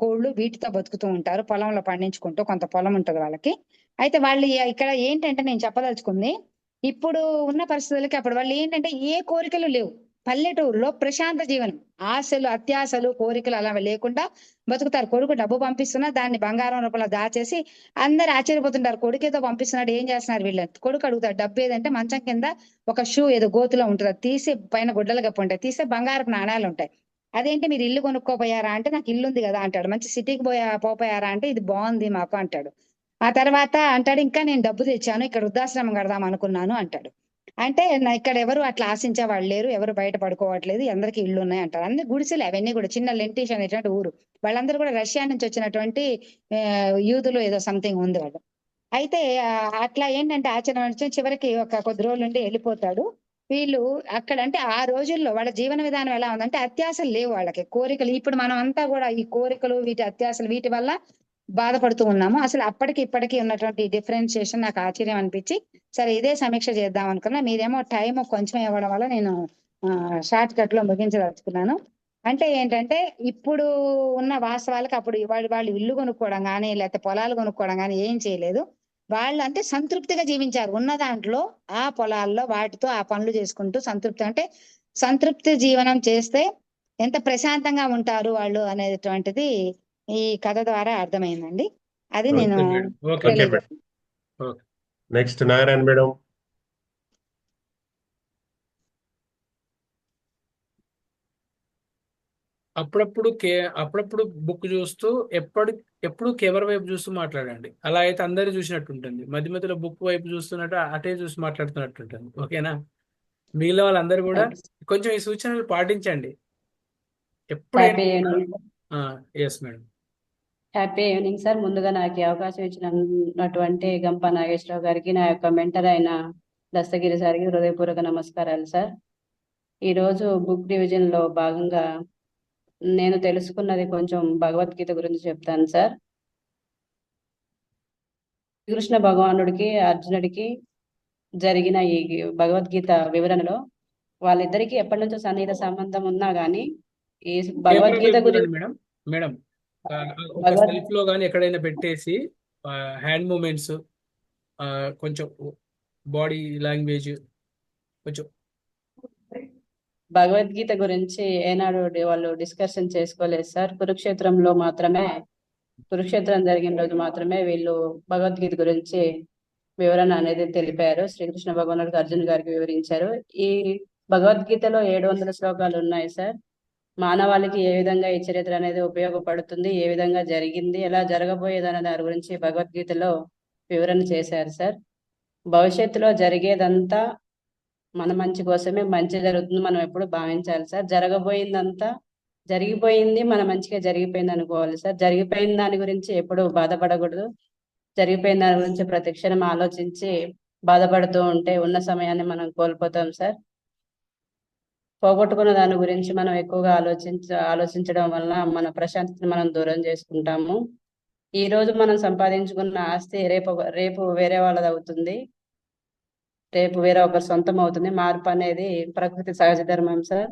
Speaker 9: కోళ్ళు వీటితో బతుకుతూ ఉంటారు, పొలంలో పండించుకుంటూ, కొంత పొలం ఉంటది వాళ్ళకి. అయితే వాళ్ళు ఇక్కడ ఏంటంటే నేను చెప్పదలుచుకుంది, ఇప్పుడు ఉన్న పరిస్థితులకి అప్పుడు వాళ్ళు ఏంటంటే ఏ కోరికలు లేవు. పల్లెటూరులో ప్రశాంత జీవనం, ఆశలు అత్యాశలు కోరికలు అలా లేకుండా బతుకుతారు. కొడుకు డబ్బు పంపిస్తున్నా దాన్ని బంగారం రూపంలో దాచేసి అందరు ఆశ్చర్యపోతుంటారు, కొడుకు ఏదో పంపిస్తున్నాడు, ఏం చేస్తున్నారు వీళ్ళని. కొడుకు అడుగుతాడు, డబ్బు ఏదంటే మంచం కింద ఒక షూ ఏదో గోతులో ఉంటుంది, అది తీసి పైన గుడ్డలు గప్ప ఉంటాయి, తీస్తే బంగారపు నాణాలు ఉంటాయి. అదేంటి మీరు ఇల్లు కొనుక్కోపోయారా అంటే, నాకు ఇల్లు ఉంది కదా అంటాడు. మంచి సిటీకి పోయారా అంటే, ఇది బాగుంది మాకు అంటాడు. ఆ తర్వాత అంటాడు, ఇంకా నేను డబ్బు తెచ్చాను, ఇక్కడ వృద్ధాశ్రమం కడదాం అనుకున్నాను అంటాడు. అంటే ఇక్కడ ఎవరు అట్లా ఆశించే వాళ్ళు లేరు, ఎవరు బయట పడుకోవట్లేదు, అందరికీ ఇళ్ళు ఉన్నాయి అంటారు. అన్ని గుడిసెలు, అవన్నీ కూడా చిన్న లెంటిష్ అనేటువంటి ఊరు, వాళ్ళందరూ కూడా రష్యా నుంచి వచ్చినటువంటి యూదులు ఏదో సంథింగ్ ఉంది వాళ్ళు. అయితే అట్లా ఏంటంటే ఆచరణ చివరికి ఒక కొద్ది రోజుల నుండి వెళ్ళిపోతాడు. వీళ్ళు అక్కడ అంటే ఆ రోజుల్లో వాళ్ళ జీవన విధానం ఎలా ఉందంటే అత్యాశలు లేవు వాళ్ళకి, కోరికలు. ఇప్పుడు మనం అంతా కూడా ఈ కోరికలు, వీటి అత్యాశలు, వీటి వల్ల బాధపడుతూ ఉన్నాము. అసలు అప్పటికి ఇప్పటికీ ఉన్నటువంటి డిఫరెన్షియేషన్ నాకు ఆశ్చర్యం అనిపించి, సరే ఇదే సమీక్ష చేద్దాం అనుకున్నా. మీరేమో టైం కొంచెం ఇవ్వడం వల్ల నేను షార్ట్ కట్ లో ముగించదలుచుకున్నాను. అంటే ఏంటంటే ఇప్పుడు ఉన్న వాస్తవాలకు అప్పుడు వాళ్ళు ఇల్లు కొనుక్కోవడం కానీ లేకపోతే పొలాలు కొనుక్కోవడం కానీ ఏం చేయలేదు. వాళ్ళు అంటే సంతృప్తిగా జీవించారు ఉన్న దాంట్లో, ఆ పొలాల్లో వాటితో ఆ పనులు చేసుకుంటూ సంతృప్తి జీవనం చేస్తే ఎంత ప్రశాంతంగా ఉంటారు వాళ్ళు అనేటువంటిది ఈ కథ ద్వారా అర్థమైందండి. అది నేను
Speaker 1: okay madam. Okay, next Narayana madam.
Speaker 2: అప్పుడప్పుడు బుక్ చూస్తూ ఎప్పుడు కెమెరా వైపు చూస్తూ మాట్లాడండి. అలా అయితే అందరూ చూసినట్టు ఉంటుంది. మధ్య మధ్యలో బుక్ వైపు చూస్తున్నట్టు అటే చూసి మాట్లాడుతున్నట్టు ఉంటుంది. ఓకేనా? మిగిలిన వాళ్ళందరూ కూడా కొంచెం ఈ సూచనలు పాటించండి ఎప్పుడైనా. Yes madam.
Speaker 10: Happy evening sir. ముందుగా నాకు ఈ అవకాశం ఇచ్చినటువంటి గంప నాగేశ్వరరావు గారికి, నా యొక్క మెంటర్ అయిన దస్తగిరి సార్కి హృదయపూర్వక నమస్కారాలు సార్. ఈరోజు బుక్ డివిజన్ లో భాగంగా నేను తెలుసుకున్నది కొంచెం భగవద్గీత గురించి చెప్తాను సార్. శ్రీకృష్ణ భగవానుడికి అర్జునుడికి జరిగిన ఈ భగవద్గీత వివరణలో వాళ్ళిద్దరికీ ఎప్పటి నుంచో సన్నిహిత సంబంధం ఉన్నా గానీ ఈ భగవద్గీత గురించి
Speaker 2: మేడం ఒక సెల్ఫ్ లో కానీ ఎక్కడైనా పెట్టేసి హ్యాండ్ మూమెంట్స్, కొంచెం బాడీ లాంగ్వేజ్, కొంచెం
Speaker 10: భగవద్గీత గురించి ఏనాడు వాళ్ళు డిస్కషన్ చేసుకోలేదు సార్. కురుక్షేత్రం జరిగిన రోజు మాత్రమే వీళ్ళు భగవద్గీత గురించి వివరణ అనేది తెలిపారు. శ్రీకృష్ణ భగవానుడికి అర్జున్ గారికి వివరించారు. ఈ భగవద్గీతలో 700 శ్లోకాలు ఉన్నాయి సార్. మానవాళికి ఏ విధంగా ఈ చరిత్ర అనేది ఉపయోగపడుతుంది, ఏ విధంగా జరిగింది, ఎలా జరగబోయేది అనే దాని గురించి భగవద్గీతలో వివరణ చేశారు సార్. భవిష్యత్తులో జరిగేదంతా మన మంచి కోసమే, మంచి జరుగుతుంది మనం ఎప్పుడు భావించాలి సార్. జరగబోయిందంతా జరిగిపోయింది మన మంచిగా జరిగిపోయింది అనుకోవాలి సార్. జరిగిపోయిన దాని గురించి ఎప్పుడు బాధపడకూడదు. జరిగిపోయిన దాని గురించి ప్రతి క్షణం ఆలోచించి బాధపడుతూ ఉంటే ఉన్న సమయాన్ని మనం కోల్పోతాం సార్. పోగొట్టుకున్న దాని గురించి మనం ఎక్కువగా ఆలోచించడం వలన మన ప్రశాంతతను మనం దూరం చేసుకుంటాము. ఈ రోజు మనం సంపాదించుకున్న ఆస్తి రేపు వేరే వాళ్ళది అవుతుంది, రేపు వేరే ఒకరి సొంతం అవుతుంది. మార్పు అనేది ప్రకృతి సహజ ధర్మం సార్.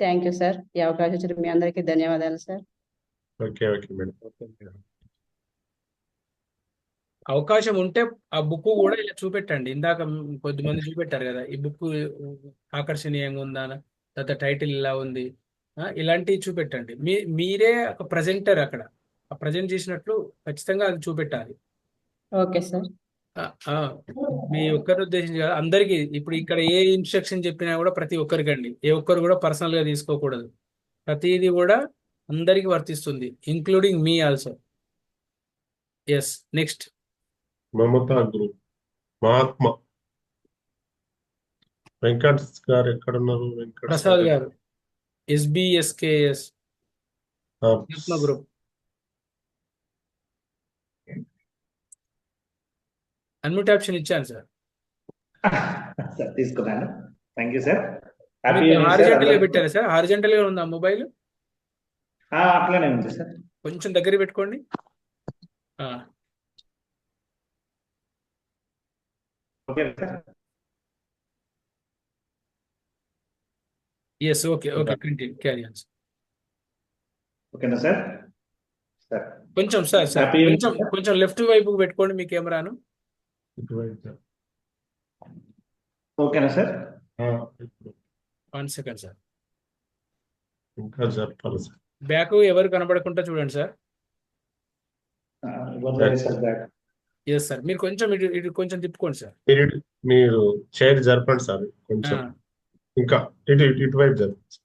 Speaker 10: Thank you sir. ఈ అవకాశం ఇచ్చిన మీ అందరికీ ధన్యవాదాలు సార్.
Speaker 1: Okay okay madam.
Speaker 2: అవకాశం ఉంటే ఆ బుక్ కూడా ఇలా చూపెట్టండి. ఇందాక కొద్దిమంది చూపెట్టారు కదా, ఈ బుక్ ఆకర్షణీయంగా ఉందా, తర్వాత టైటిల్ ఇలా ఉంది, ఇలాంటివి చూపెట్టండి. మీరే ఒక ప్రజెంటర్, అక్కడ ఆ ప్రజెంట్ చేసినట్లు ఖచ్చితంగా అది చూపెట్టాలి.
Speaker 10: Okay sir.
Speaker 2: మీ ఒక్కరిని ఉద్దేశించి కాదు, అందరికీ. ఇప్పుడు ఇక్కడ ఏ ఇన్స్ట్రక్షన్ చెప్పినా కూడా ప్రతి ఒక్కరికండి, ఏ ఒక్కరు కూడా పర్సనల్ గా తీసుకోకూడదు. ప్రతిదీ కూడా అందరికీ వర్తిస్తుంది, ఇంక్లూడింగ్ మీ also. Yes, next.
Speaker 1: Mamata group Mahatma Venkat గారు ఎక్కడున్నారు? వెంకట్
Speaker 2: ప్రసాద్ గారు, SBSKS Mahatma group. Unmute option ఇచ్చాను సార్.
Speaker 11: సార్ తీసుకున్నాను. Thank you sir.
Speaker 2: హారిజెంటల్ గా పెట్టారా సార్? హారిజెంటల్ గా ఉందా మొబైల్?
Speaker 11: అట్లానే ఉంది సార్.
Speaker 2: కొంచెం దగ్గర పెట్టుకోండి.
Speaker 11: Okay sir.
Speaker 2: Yes, okay okay, continue, carry on.
Speaker 11: ఓకేనా సార్? సార్
Speaker 2: కొంచెం కొంచెం లెఫ్ట్ వైపు పెట్టుకోండి మీ కెమెరాను.
Speaker 11: ఓకేనా సార్?
Speaker 2: 1 second sir.
Speaker 1: ఇంకా జరపాలి సార్.
Speaker 2: బ్యాక్ ఎవరు కనబడకుండా చూడండి సార్. ఎస్ సార్, మీరు కొంచెం ఇటు కొంచెం తిప్పుకోండి సార్.
Speaker 1: మీరు చైర్ జరపండి సార్ కొంచెం. ఇంకా ఇటువైపు జరపండి సార్.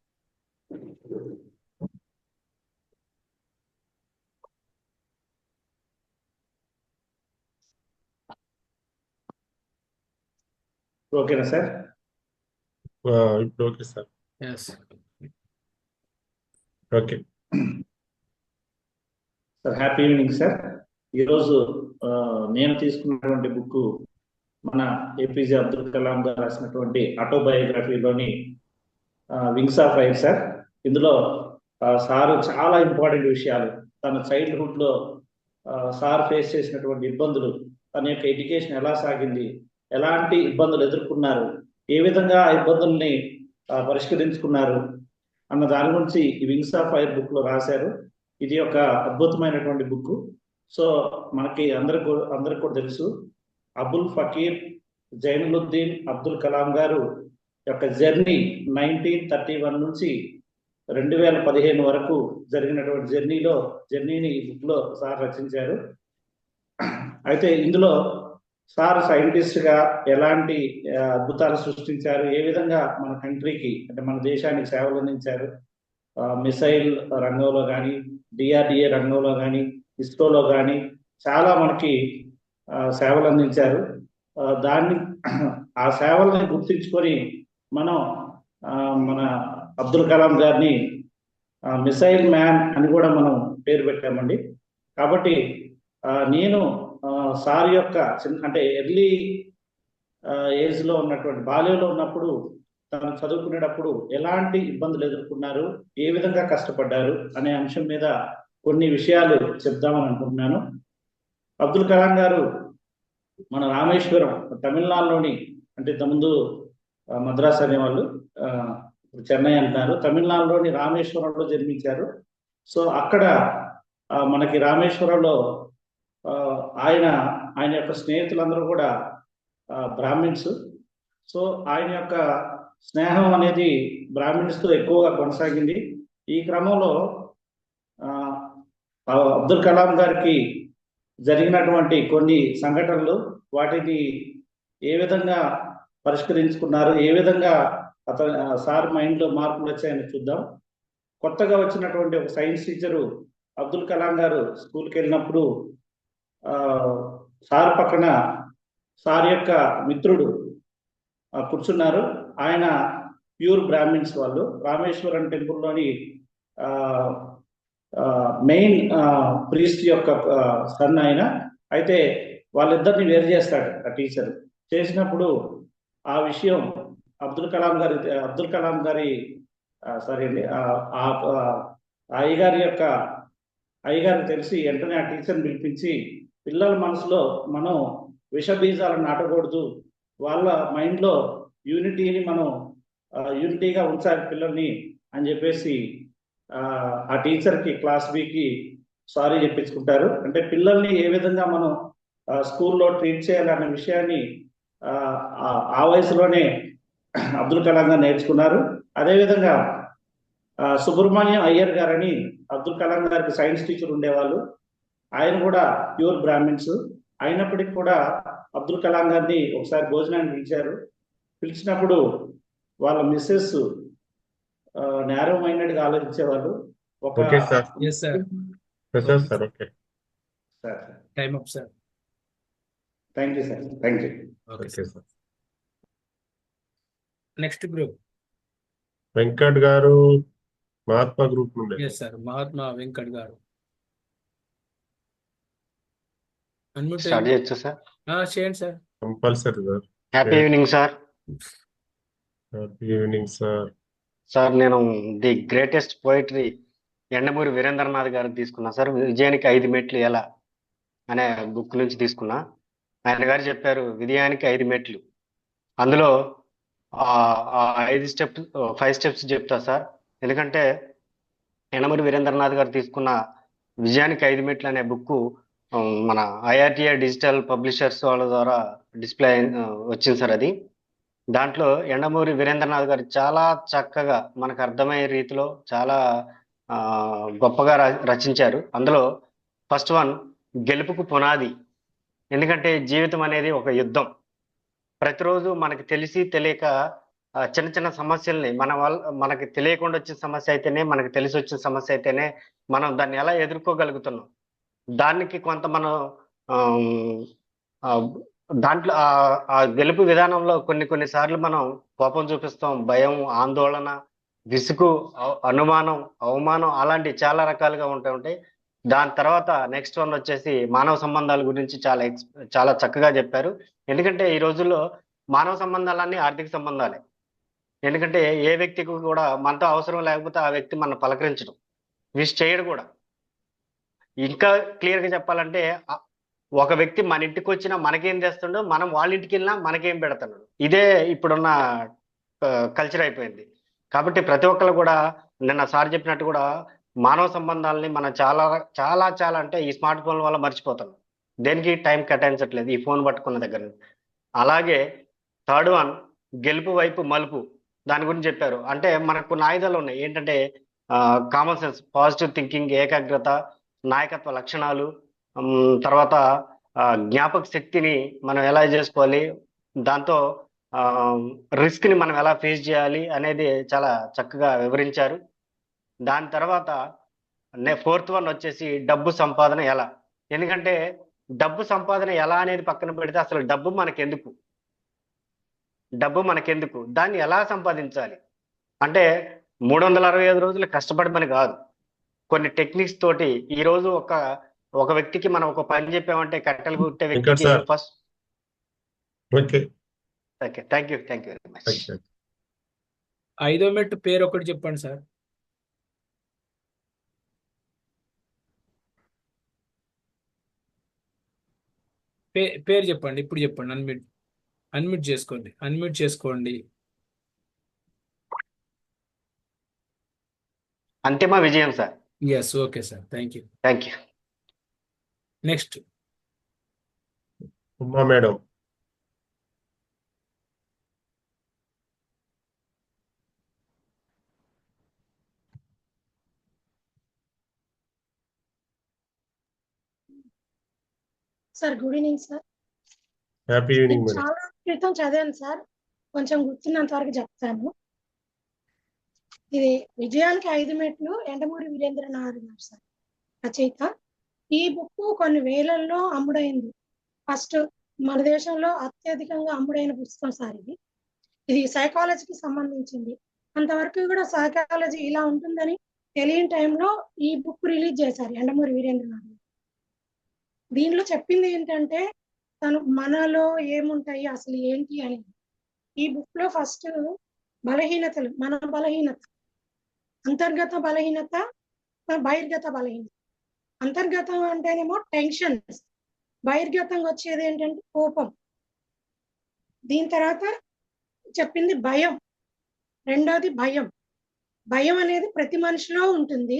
Speaker 11: ఓకేనా సార్?
Speaker 1: ఇప్పుడు okay sir.
Speaker 2: Yes,
Speaker 1: okay
Speaker 11: sir. Happy evening sir. ఈరోజు నేను తీసుకున్నటువంటి బుక్ మన APJ అబ్దుల్ కలాం గారు రాసినటువంటి ఆటోబయోగ్రఫీలోని వింగ్స్ ఆఫ్ ఫైర్ సార్. ఇందులో సారు చాలా ఇంపార్టెంట్ విషయాలు, తన చైల్డ్హుడ్ లో సార్ ఫేస్ చేసినటువంటి ఇబ్బందులు, తన యొక్క ఎడ్యుకేషన్ ఎలా సాగింది, ఎలాంటి ఇబ్బందులు ఎదుర్కొన్నారు, ఏ విధంగా ఆ ఇబ్బందుల్ని పరిష్కరించుకున్నారు అన్న దాని గురించి ఈ వింగ్స్ ఆఫ్ ఫైర్ బుక్ లో రాశారు. ఇది ఒక అద్భుతమైనటువంటి బుక్. సో మనకి అందరికి కూడా తెలుసు, అబుల్ ఫకీర్ జైనులుద్దీన్ అబ్దుల్ కలాం గారు యొక్క జర్నీ 1931 నుంచి 2015 వరకు జరిగినటువంటి జర్నీని ఈ బుక్ లో సార్ రచించారు. అయితే ఇందులో సార్ సైంటిస్ట్ గా ఎలాంటి అద్భుతాలు సృష్టించారు, ఏ విధంగా మన కంట్రీకి అంటే మన దేశానికి సేవలు అందించారు, మిసైల్ రంగంలో కానీ, DRDA రంగంలో కానీ, ఇస్రోలో కానీ చాలా మనకి సేవలు అందించారు. ఆ సేవలను గుర్తించుకొని మనం మన అబ్దుల్ కలాం గారిని మిసైల్ మ్యాన్ అని కూడా మనం పేరు పెట్టామండి. కాబట్టి నేను సార్ యొక్క అంటే ఎర్లీ ఏజ్ లో ఉన్నటువంటి బాల్యంలో ఉన్నప్పుడు తను చదువుకునేటప్పుడు ఎలాంటి ఇబ్బందులు ఎదుర్కొన్నారు, ఏ విధంగా కష్టపడ్డారు అనే అంశం మీద కొన్ని విషయాలు చెప్దామని అనుకుంటున్నాను. అబ్దుల్ కలాం గారు మన రామేశ్వరం తమిళనాడులోని, అంటే ఇంతకుముందు మద్రాస్ అనేవాళ్ళు చెన్నై అంటున్నారు, తమిళనాడులోని రామేశ్వరంలో జన్మించారు. సో అక్కడ మనకి రామేశ్వరంలో ఆయన యొక్క స్నేహితులందరూ కూడా బ్రాహ్మిన్స్. సో ఆయన యొక్క స్నేహం అనేది బ్రాహ్మిన్స్ తో ఎక్కువగా కొనసాగింది. ఈ క్రమంలో అబ్దుల్ కలాం గారికి జరిగినటువంటి కొన్ని సంఘటనలు, వాటిని ఏ విధంగా పరిష్కరించుకున్నారు, ఏ విధంగా సార్ మైండ్ లో మార్పులు వచ్చాయని చూద్దాం. కొత్తగా వచ్చినటువంటి ఒక సైన్స్ టీచరు అబ్దుల్ కలాం గారు స్కూల్కి వెళ్ళినప్పుడు సార్ పక్కన సార్ యొక్క మిత్రుడు కూర్చున్నారు. ఆయన ప్యూర్ బ్రాహ్మిన్స్ వాళ్ళు, రామేశ్వరం టెంపుల్లోని మెయిన్ ప్రీస్ట్ యొక్క సన్ ఆయన. అయితే వాళ్ళిద్దరిని వేరు చేస్తాడు ఆ టీచర్. చేసినప్పుడు ఆ విషయం అబ్దుల్ కలాం గారి సారీ అండి అయ్యగారికి తెలిసి వెంటనే ఆ టీచర్ని పిలిపించి, పిల్లల మనసులో మనం విష బీజాలను నాటకూడదు, వాళ్ళ మైండ్లో యూనిటీని మనం యూనిటీగా ఉంచాలి పిల్లల్ని అని చెప్పేసి ఆ టీచర్కి క్లాస్ బికి సారీ చెప్పించుకుంటారు. అంటే పిల్లల్ని ఏ విధంగా మనం స్కూల్లో ట్రీట్ చేయాలన్న విషయాన్ని ఆ వయసులోనే అబ్దుల్ కలాం గారు నేర్చుకున్నారు. అదేవిధంగా సుబ్రహ్మణ్యం అయ్యర్ గారని అబ్దుల్ కలాం గారికి సైన్స్ టీచర్ ఉండేవాళ్ళు. ఆయన కూడా ప్యూర్ బ్రాహ్మిన్స్ అయినప్పటికీ కూడా అబ్దుల్ కలాం గారిని ఒకసారి భోజనానికి పిలిచారు. పిలిచినప్పుడు వాళ్ళ మిస్సెస్ నేరో మైండెడ్గా ఆలోచించేవాళ్ళు.
Speaker 1: Okay sir.
Speaker 2: Yes sir.
Speaker 1: Sir okay
Speaker 11: sir
Speaker 2: time up sir.
Speaker 11: Thank you sir. Thank you.
Speaker 2: Okay
Speaker 1: okay
Speaker 2: sir.
Speaker 1: Sir.
Speaker 2: Next group.
Speaker 1: Venkat garu Mahatma group నుండి.
Speaker 2: Yes sir, Mahatma Venkat garu. Unmute
Speaker 12: start చేయొచ్చు సార్.
Speaker 2: చేయండి sir.
Speaker 1: Compulsory sir.
Speaker 12: Happy evening sir.
Speaker 1: Happy evening sir.
Speaker 12: Sir నేను the greatest poetry Yandamuri Veerendranath garu తీసుకున్నా sir. విజయానికి 5 మెట్లు ఎలా అనే book నుంచి తీసుకున్నా. ఆయన గారు చెప్పారు విజయానికి 5 మెట్లు. అందులో 5 స్టెప్స్ చెప్తా సార్. ఎందుకంటే ఎండమూరి వీరేంద్రనాథ్ గారు తీసుకున్న విజయానికి 5 మెట్లు అనే బుక్ మన ఐఆర్టీఐ డిజిటల్ పబ్లిషర్స్ వాళ్ళ ద్వారా డిస్ప్లే వచ్చింది సార్. అది దాంట్లో ఎండమూరి వీరేంద్రనాథ్ గారు చాలా చక్కగా మనకు అర్థమయ్యే రీతిలో చాలా గొప్పగా రచించారు. అందులో ఫస్ట్ వన్ గెలుపుకు పునాది. ఎందుకంటే జీవితం అనేది ఒక యుద్ధం. ప్రతిరోజు మనకి తెలిసి తెలియక చిన్న చిన్న సమస్యల్ని మనకి తెలియకుండా వచ్చిన సమస్య అయితేనే, మనకి తెలిసి వచ్చిన సమస్య అయితేనే మనం దాన్ని ఎలా ఎదుర్కోగలుగుతున్నాం. దానికి కొంత మనం దాంట్లో ఆ గెలుపు విధానంలో కొన్ని సార్లు మనం కోపం చూపిస్తాం, భయం, ఆందోళన, విసుగు, అనుమానం, అవమానం, అలాంటి చాలా రకాలుగా ఉంటాయి. దాని తర్వాత నెక్స్ట్ వన్ వచ్చేసి మానవ సంబంధాల గురించి చాలా చక్కగా చెప్పారు. ఎందుకంటే ఈ రోజుల్లో మానవ సంబంధాలన్నీ ఆర్థిక సంబంధాలే. ఎందుకంటే ఏ వ్యక్తికి కూడా మనతో అవసరం లేకపోతే ఆ వ్యక్తి మన పలకరించడం, విష్ చేయడు కూడా. ఇంకా క్లియర్గా చెప్పాలంటే ఒక వ్యక్తి మన ఇంటికి వచ్చినా మనకేం తెస్తుండో, మనం వాళ్ళ ఇంటికి వెళ్ళినా మనకేం పెడుతున్నాడు. ఇదే ఇప్పుడున్న కల్చర్ అయిపోయింది. కాబట్టి ప్రతి ఒక్కరు కూడా నిన్న సార్ చెప్పినట్టు కూడా మానవ సంబంధాలని మనం చాలా చాలా చాలా అంటే ఈ స్మార్ట్ ఫోన్ వల్ల మర్చిపోతున్నాం. దేనికి టైం కేటాయించట్లేదు ఈ ఫోన్ పట్టుకున్న దగ్గర నుంచి. అలాగే థర్డ్ వన్ గెలుపు వైపు మలుపు, దాని గురించి చెప్పారు. అంటే మనకు కొన్ని ఆయుధాలు ఉన్నాయి. ఏంటంటే కామన్ సెన్స్, పాజిటివ్ థింకింగ్, ఏకాగ్రత, నాయకత్వ లక్షణాలు, తర్వాత జ్ఞాపక శక్తిని మనం ఎలా చేసుకోవాలి, దాంతో రిస్క్ని మనం ఎలా ఫేస్ చేయాలి అనేది చాలా చక్కగా వివరించారు. దాని తర్వాత ఫోర్త్ వన్ వచ్చేసి డబ్బు సంపాదన ఎలా. ఎందుకంటే డబ్బు సంపాదన ఎలా అనేది పక్కన పెడితే అసలు డబ్బు మనకెందుకు, దాన్ని ఎలా సంపాదించాలి అంటే 365 రోజులు కష్టపడమని కాదు, కొన్ని టెక్నిక్స్ తోటి. ఈ రోజు ఒక వ్యక్తికి మనం ఒక పని చెప్పామంటే కట్టెలు కుట్టే వ్యక్తికి first.
Speaker 1: Okay
Speaker 12: thank you very much.
Speaker 2: 5వ మెట్టు పేరు ఒకటి చెప్పండి సార్. పేరు చెప్పండి, ఇప్పుడు చెప్పండి. అన్మ్యూట్ చేసుకోండి.
Speaker 12: అంతిమ విజయం sir.
Speaker 2: Yes, okay sir. Thank you. Next
Speaker 1: Uma madam.
Speaker 13: Sir good evening sir.
Speaker 1: Happy evening madam.
Speaker 13: చాలా క్రితం చదివాను సార్, కొంచెం గుర్తున్నంత వరకు చెప్తాను. ఇది విజయానికి 5 మెట్లు, ఎండమూరి వీరేంద్రనాథ్ గారు సార్ రచయిత. ఈ బుక్ కొన్ని వేలల్లో అమ్ముడైంది. ఫస్ట్ మన దేశంలో అత్యధికంగా అమ్ముడైన పుస్తకం సార్ ఇది. ఇది సైకాలజీకి సంబంధించింది. అంతవరకు కూడా సైకాలజీ ఇలా ఉంటుందని తెలియని టైంలో ఈ బుక్ రిలీజ్ చేశారు యండమూరి వీరేంద్రనాథ్. దీనిలో చెప్పింది ఏంటంటే తను మనలో ఏముంటాయి అసలు ఏంటి అని. ఈ బుక్ లో ఫస్ట్ బలహీనతలు, మన బలహీనత, అంతర్గత బలహీనత, బహిర్గత బలహీనత. అంతర్గతం అంటేనేమో టెన్షన్స్, బహిర్గతంగా వచ్చేది ఏంటంటే కోపం. దీని తర్వాత చెప్పింది భయం. రెండోది భయం. భయం అనేది ప్రతి మనిషిలో ఉంటుంది,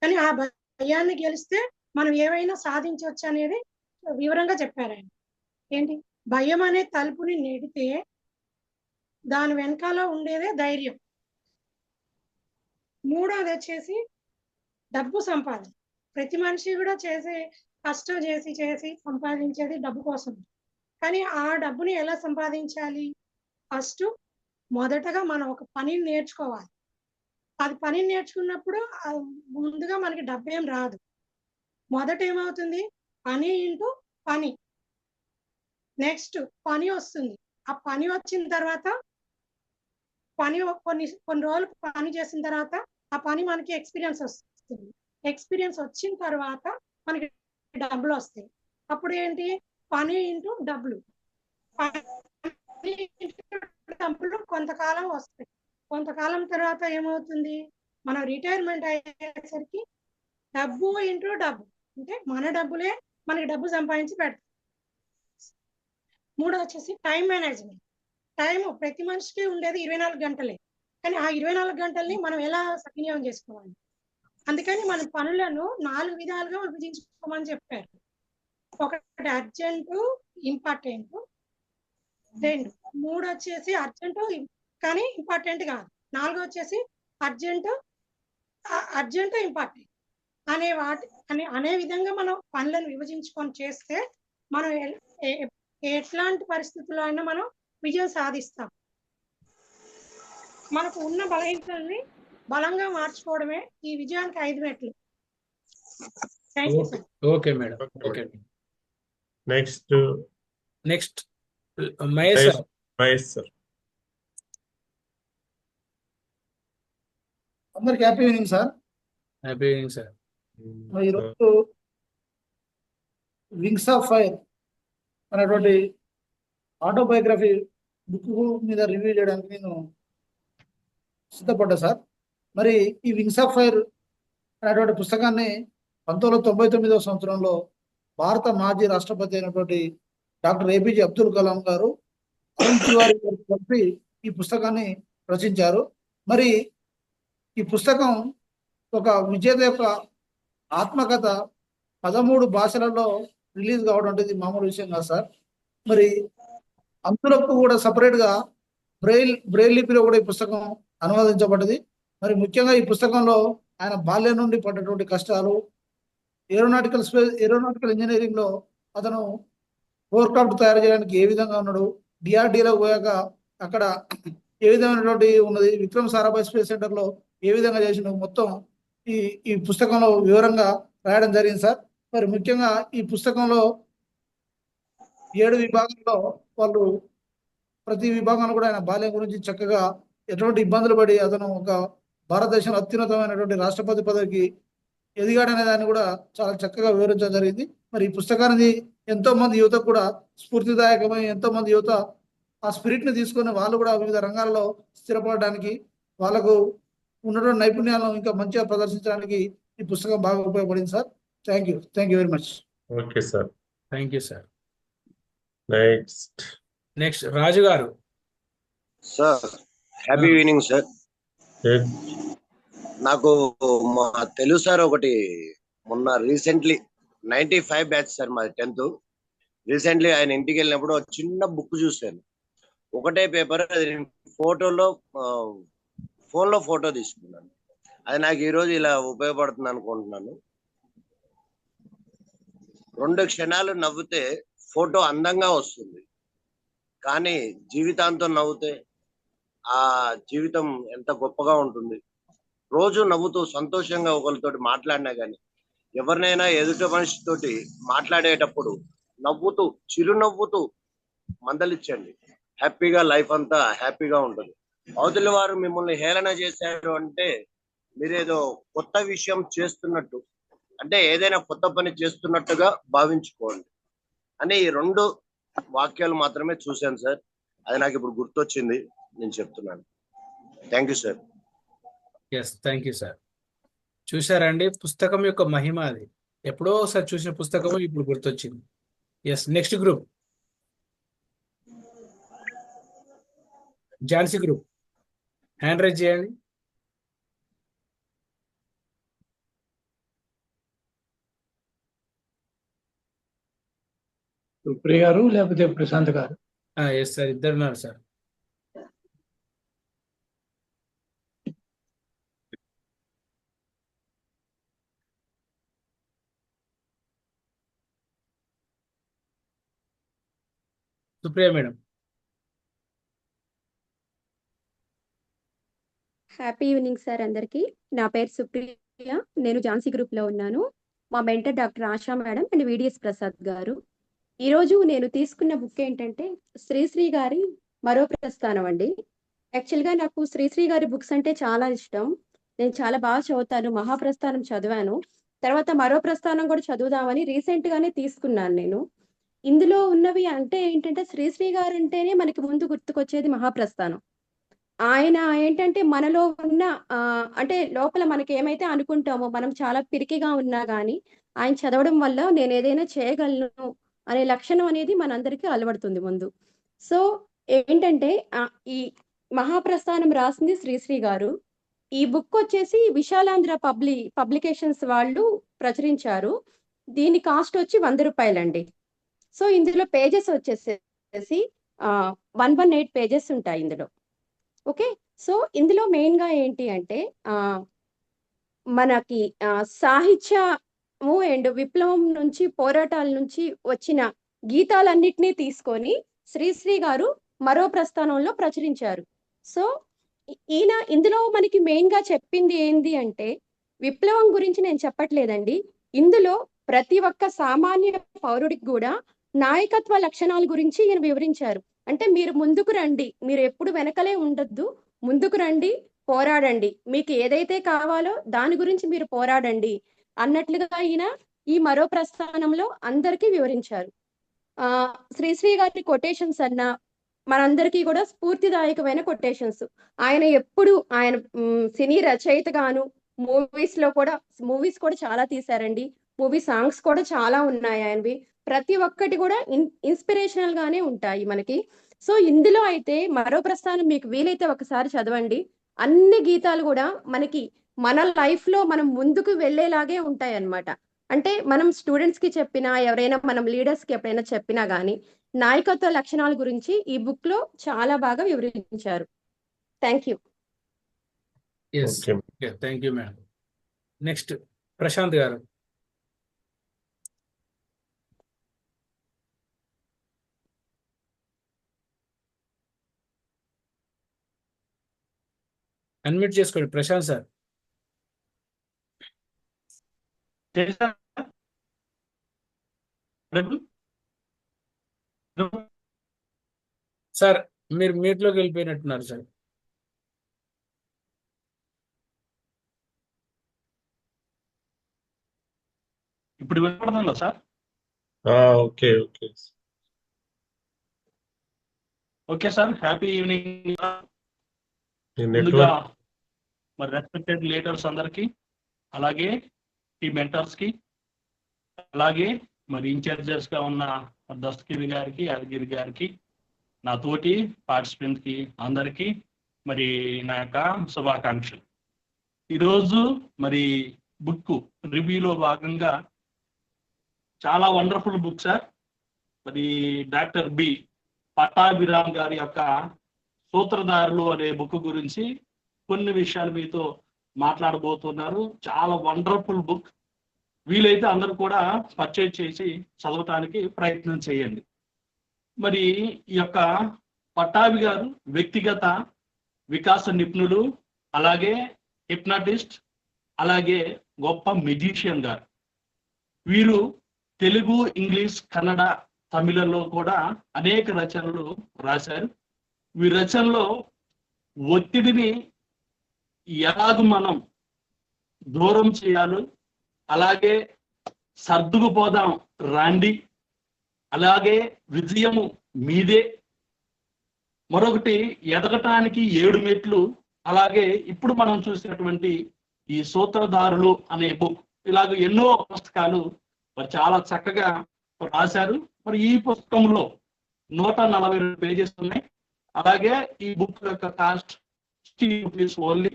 Speaker 13: కానీ ఆ భయాన్ని గెలిస్తే మనం ఏవైనా సాధించవచ్చు అనేది వివరంగా చెప్పారు ఆయన. ఏంటి, భయం అనే తలుపుని నెడితే దాని వెనకాల ఉండేదే ధైర్యం. మూడోది వచ్చేసి డబ్బు సంపాదన. ప్రతి మనిషి కూడా కష్టం చేసి సంపాదించేది డబ్బు కోసం. కానీ ఆ డబ్బుని ఎలా సంపాదించాలి? ఫస్ట్ మొదటగా మనం ఒక పనిని నేర్చుకోవాలి. అది పనిని నేర్చుకున్నప్పుడు ముందుగా మనకి డబ్బు ఏం రాదు. మొదట ఏమవుతుంది, పని ఇంటూ పని. నెక్స్ట్ పని వస్తుంది. ఆ పని వచ్చిన తర్వాత కొన్ని రోజులు పని చేసిన తర్వాత ఆ పని మనకి ఎక్స్పీరియన్స్ వస్తుంది. ఎక్స్పీరియన్స్ వచ్చిన తర్వాత మనకి డబ్బులు వస్తాయి. అప్పుడు ఏంటి, పని ఇంటూ డబ్బులు. డబ్బులు కొంతకాలం వస్తాయి. కొంతకాలం తర్వాత ఏమవుతుంది, మనం రిటైర్మెంట్ అయ్యేసరికి డబ్బు ఇంటూ డబ్బు, అంటే మన డబ్బులే మనకి డబ్బు సంపాదించి పెడతాం. మూడో వచ్చేసి టైం మేనేజ్మెంట్. టైం ప్రతి మనిషికి ఉండేది 24 గంటలే, కానీ ఆ 24 గంటల్ని మనం ఎలా సద్వినియోగం చేసుకోవాలి. అందుకని మన పనులను 4 విధాలుగా విభజించుకోమని చెప్పారు. ఒకటి అర్జెంటు, ఇంపార్టెంట్. రెండు, మూడు వచ్చేసి అర్జెంటు కానీ ఇంపార్టెంట్ కాదు. నాలుగో వచ్చేసి అర్జెంటు ఇంపార్టెంట్ అనే విధంగా మనం పనులను విభజించుకొని చేస్తే మనం ఎట్లాంటి పరిస్థితుల్లో అయినా మనం విజయం సాధిస్తాం. మనకు ఉన్న బలహీనతల్ని బలంగా మార్చుకోవడమే ఈ విజయానికి 5 మెట్లు. Thank you sir.
Speaker 2: Okay madam. Okay,
Speaker 1: next
Speaker 2: Mahesh sir.
Speaker 1: Mahesh sir.
Speaker 14: అందరికి happy evening sir.
Speaker 2: Happy evening sir.
Speaker 14: ఈరోజు వింగ్స్ ఆఫ్ ఫైర్ అనేటువంటి ఆటోబయోగ్రఫీ బుక్ మీద రివ్యూ చేయడానికి నేను సిద్ధపడ్డా సార్. మరి ఈ వింగ్స్ ఆఫ్ ఫైర్ అనేటువంటి పుస్తకాన్ని 1999వ సంవత్సరంలో భారత మాజీ రాష్ట్రపతి అయినటువంటి డాక్టర్ ఏపీజే అబ్దుల్ కలాం గారు అరుణ్ తివారీ గారు కలిపి ఈ పుస్తకాన్ని రచించారు. మరి ఈ పుస్తకం ఒక విజేత యొక్క ఆత్మకథ 13 భాషలలో రిలీజ్ కావడం అనేది మామూలు విషయం కాదు సార్. మరి అందులకు కూడా సపరేట్గా బ్రెయిల్ లిపిలో కూడా ఈ పుస్తకం అనువాదించబడ్డది. మరి ముఖ్యంగా ఈ పుస్తకంలో ఆయన బాల్యం నుండి పడ్డటువంటి కష్టాలు, ఏరోనాటికల్ ఇంజనీరింగ్ లో అతను ఎయిర్క్రాఫ్ట్ తయారు చేయడానికి ఏ విధంగా ఉన్నాడు, డిఆర్డీలో పోయాక అక్కడ ఏ విధమైనటువంటి ఉన్నది, విక్రమ్ సారాభాయ్ స్పేస్ సెంటర్ లో ఏ విధంగా చేసిన మొత్తం ఈ పుస్తకంలో వివరంగా రాయడం జరిగింది సార్. మరి ముఖ్యంగా ఈ పుస్తకంలో 7 విభాగాల్లో వాళ్ళు ప్రతి విభాగంలో కూడా ఆయన బాల్యం గురించి చక్కగా ఎటువంటి ఇబ్బందులు పడి అతను ఒక భారతదేశంలో అత్యున్నతమైనటువంటి రాష్ట్రపతి పదవికి ఎదిగాడనే దాన్ని కూడా చాలా చక్కగా వివరించడం జరిగింది. మరి ఈ పుస్తకాన్ని ఎంతో మంది యువతకు కూడా స్ఫూర్తిదాయకమై ఎంతో మంది యువత ఆ స్పిరిట్ ని తీసుకొని వాళ్ళు కూడా వివిధ రంగాల్లో స్థిరపడడానికి, వాళ్ళకు ఉన్నటువంటి నైపుణ్యాలను ఇంకా మంచిగా ప్రదర్శించడానికి ఈ పుస్తకం బాగా ఉపయోగపడింది sir. Thank you very much.
Speaker 1: Okay sir.
Speaker 2: Thank you sir.
Speaker 1: Next
Speaker 2: Raju garu.
Speaker 15: Sir happy evening sir. నాకు మా తెలుగు సార్ ఒకటి మొన్న రీసెంట్లీ 95 బ్యాచ్ సార్ మాది 10th. రీసెంట్లీ ఆయన ఇంటికి వెళ్ళినప్పుడు ఒక చిన్న బుక్ చూశాను. ఒకటే పేపర్, అది ఫోటోలో ఫోన్లో ఫోటో తీసుకున్నాను. అది నాకు ఈరోజు ఇలా ఉపయోగపడుతుంది అనుకుంటున్నాను. 2 క్షణాలు నవ్వుతే ఫోటో అందంగా వస్తుంది, కానీ జీవితాంతం నవ్వుతే ఆ జీవితం ఎంత గొప్పగా ఉంటుంది. రోజు నవ్వుతూ సంతోషంగా ఒకరితోటి మాట్లాడినా కానీ, ఎవరినైనా ఎదుటి మనిషితోటి మాట్లాడేటప్పుడు నవ్వుతూ చిరునవ్వుతూ మందలిచ్చండి. హ్యాపీగా లైఫ్ అంతా హ్యాపీగా ఉంటుంది. అవతలి వారు మిమ్మల్ని హేళన చేశారు అంటే మీరేదో కొత్త విషయం చేస్తున్నట్టు, అంటే ఏదైనా కొత్త పని చేస్తున్నట్టుగా భావించుకోండి అని ఈ 2 వాక్యాలు మాత్రమే చూశాను సార్. అది నాకు ఇప్పుడు గుర్తొచ్చింది, నేను చెప్తున్నాను. Thank you sir.
Speaker 2: Yes, thank you sir. చూసారండి పుస్తకం యొక్క మహిమ అది. ఎప్పుడో ఒకసారి చూసిన పుస్తకం ఇప్పుడు గుర్తొచ్చింది. Yes, next group Jhansi group. Hand raise చేయండి.
Speaker 16: సుప్రియ గారు లేకపోతే ప్రశాంత్ గారు?
Speaker 2: ఎస్ సార్, ఇద్దరు ఉన్నారు sir. Supriya madam.
Speaker 17: Happy evening sir అందరికీ. నా పేరు సుప్రియ, నేను ఝాన్సీ గ్రూప్లో ఉన్నాను. మా mentor doctor ASHA madam and VDS Prasad గారు. ఈరోజు నేను తీసుకున్న బుక్ ఏంటంటే శ్రీశ్రీ గారి మరో ప్రస్థానం అండి. యాక్చువల్గా నాకు శ్రీశ్రీ గారి బుక్స్ అంటే చాలా ఇష్టం. నేను చాలా బాగా చదువుతాను. మహాప్రస్థానం చదివాను, తర్వాత మరో ప్రస్థానం కూడా చదువుదామని రీసెంట్గానే తీసుకున్నాను నేను. ఇందులో ఉన్నవి అంటే ఏంటంటే శ్రీశ్రీ గారు అంటేనే మనకి ముందు గుర్తుకొచ్చేది మహాప్రస్థానం. ఆయన ఏంటంటే మనలో ఉన్న అంటే లోపల మనకి ఏమైతే అనుకుంటామో, మనం చాలా పిరికిగా ఉన్నా కానీ ఆయన చదవడం వల్ల నేను ఏదైనా చేయగలను అనే లక్షణం అనేది మనందరికీ అలవడుతుంది ముందు. సో ఏంటంటే ఈ మహాప్రస్థానం రాసింది శ్రీశ్రీ గారు. ఈ బుక్ వచ్చేసి విశాలాంధ్ర పబ్లికేషన్స్ వాళ్ళు ప్రచురించారు. దీని కాస్ట్ వచ్చి 100 రూపాయలండి. సో ఇందులో పేజెస్ వచ్చేసి 118 పేజెస్ ఉంటాయి ఇందులో. ఓకే, సో ఇందులో మెయిన్ గా ఏంటి అంటే మనకి సాహిత్యము అండ్ విప్లవం నుంచి, పోరాటాల నుంచి వచ్చిన గీతాలన్నిటినీ తీసుకొని శ్రీశ్రీ గారు మరో ప్రస్థానంలో ప్రచురించారు. సో ఈయన ఇందులో మనకి మెయిన్ గా చెప్పింది ఏంది అంటే, విప్లవం గురించి నేను చెప్పట్లేదండి. ఇందులో ప్రతి ఒక్క సామాన్య పౌరుడికి కూడా నాయకత్వ లక్షణాల గురించి ఈయన వివరించారు. అంటే మీరు ముందుకు రండి, మీరు ఎప్పుడు వెనకలే ఉండొద్దు, ముందుకు రండి, పోరాడండి, మీకు ఏదైతే కావాలో దాని గురించి మీరు పోరాడండి అన్నట్లుగా ఈయన ఈ మరో ప్రస్థానంలో అందరికీ వివరించారు. శ్రీశ్రీ గారి కొటేషన్స్ అన్న మనందరికీ కూడా స్ఫూర్తిదాయకమైన కొటేషన్స్. ఆయన ఎప్పుడు ఆయన సినీ రచయితగాను మూవీస్ కూడా చాలా తీశారండి. మూవీ సాంగ్స్ కూడా చాలా ఉన్నాయి ఆయనవి. ప్రతి ఒక్కటి కూడా ఇన్స్పిరేషనల్ గానే ఉంటాయి మనకి. సో ఇందులో అయితే మరో ప్రస్థానం మీకు వీలైతే ఒకసారి చదవండి. అన్ని గీతాలు కూడా మనకి మన లైఫ్ లో మనం ముందుకు వెళ్ళేలాగే ఉంటాయి అన్నమాట. అంటే మనం స్టూడెంట్స్ కి చెప్పినా, ఎవరైనా మనం లీడర్స్ కి ఎప్పుడైనా చెప్పినా గానీ నాయకత్వ లక్షణాల గురించి ఈ బుక్ లో చాలా బాగా వివరించారు. Thank you.
Speaker 2: Thank you madam. Next Prashant గారు. అన్మ్యూట్ చేసుకోండి ప్రశాంత్ సార్. సార్ మీరు మ్యూట్లోకి వెళ్ళిపోయినట్టున్నారు సార్.
Speaker 11: ఇప్పుడు వినపడుతుందా sir?
Speaker 1: Okay okay
Speaker 11: okay sir, happy evening. ముందుగా మరి రెస్పెక్టెడ్ లీడర్స్ అందరికి, అలాగే ఈ మెంటర్స్ కి, అలాగే మరి ఇన్ఛార్జెస్ గా ఉన్న దస్తగిరి గారికి, యాదగిరి గారికి, నా తోటి పార్టిసిపెంట్ కి అందరికి మరి నా యొక్క శుభాకాంక్షలు. ఈరోజు మరి బుక్ రివ్యూలో భాగంగా చాలా వండర్ఫుల్ బుక్ సార్. మరి డాక్టర్ బి పట్టాభిరామ్ గారి యొక్క సూత్రధారులు అనే బుక్ గురించి కొన్ని విషయాలు మీతో మాట్లాడబోతున్నారు. చాలా వండర్ఫుల్ బుక్. వీలైతే అందరూ కూడా పర్చేజ్ చేసి చదవటానికి ప్రయత్నం చేయండి. మరి ఈ యొక్క పట్టాభి గారు వ్యక్తిగత వికాస నిపుణులు, అలాగే హిప్నాటిస్ట్, అలాగే గొప్ప మెజిషియన్ గారు. వీరు తెలుగు, ఇంగ్లీష్, కన్నడ, తమిళలో కూడా అనేక రచనలు రాశారు. ఈ రచనలో ఒత్తిడిని ఎలాగ మనం దూరం చేయాలో, అలాగే సర్దుకుపోదాం రాండి, అలాగే విజయము మీదే, మరొకటి ఎదగటానికి 7 మెట్లు, అలాగే ఇప్పుడు మనం చూసినటువంటి ఈ సూత్రధారులు అనే బుక్, ఇలాగ ఎన్నో పుస్తకాలు మరి చాలా చక్కగా రాశారు. మరి ఈ పుస్తకంలో 142 పేజెస్ ఉన్నాయి. అలాగే ఈ బుక్ యొక్క కాస్ట్ ₹60 ఓన్లీ.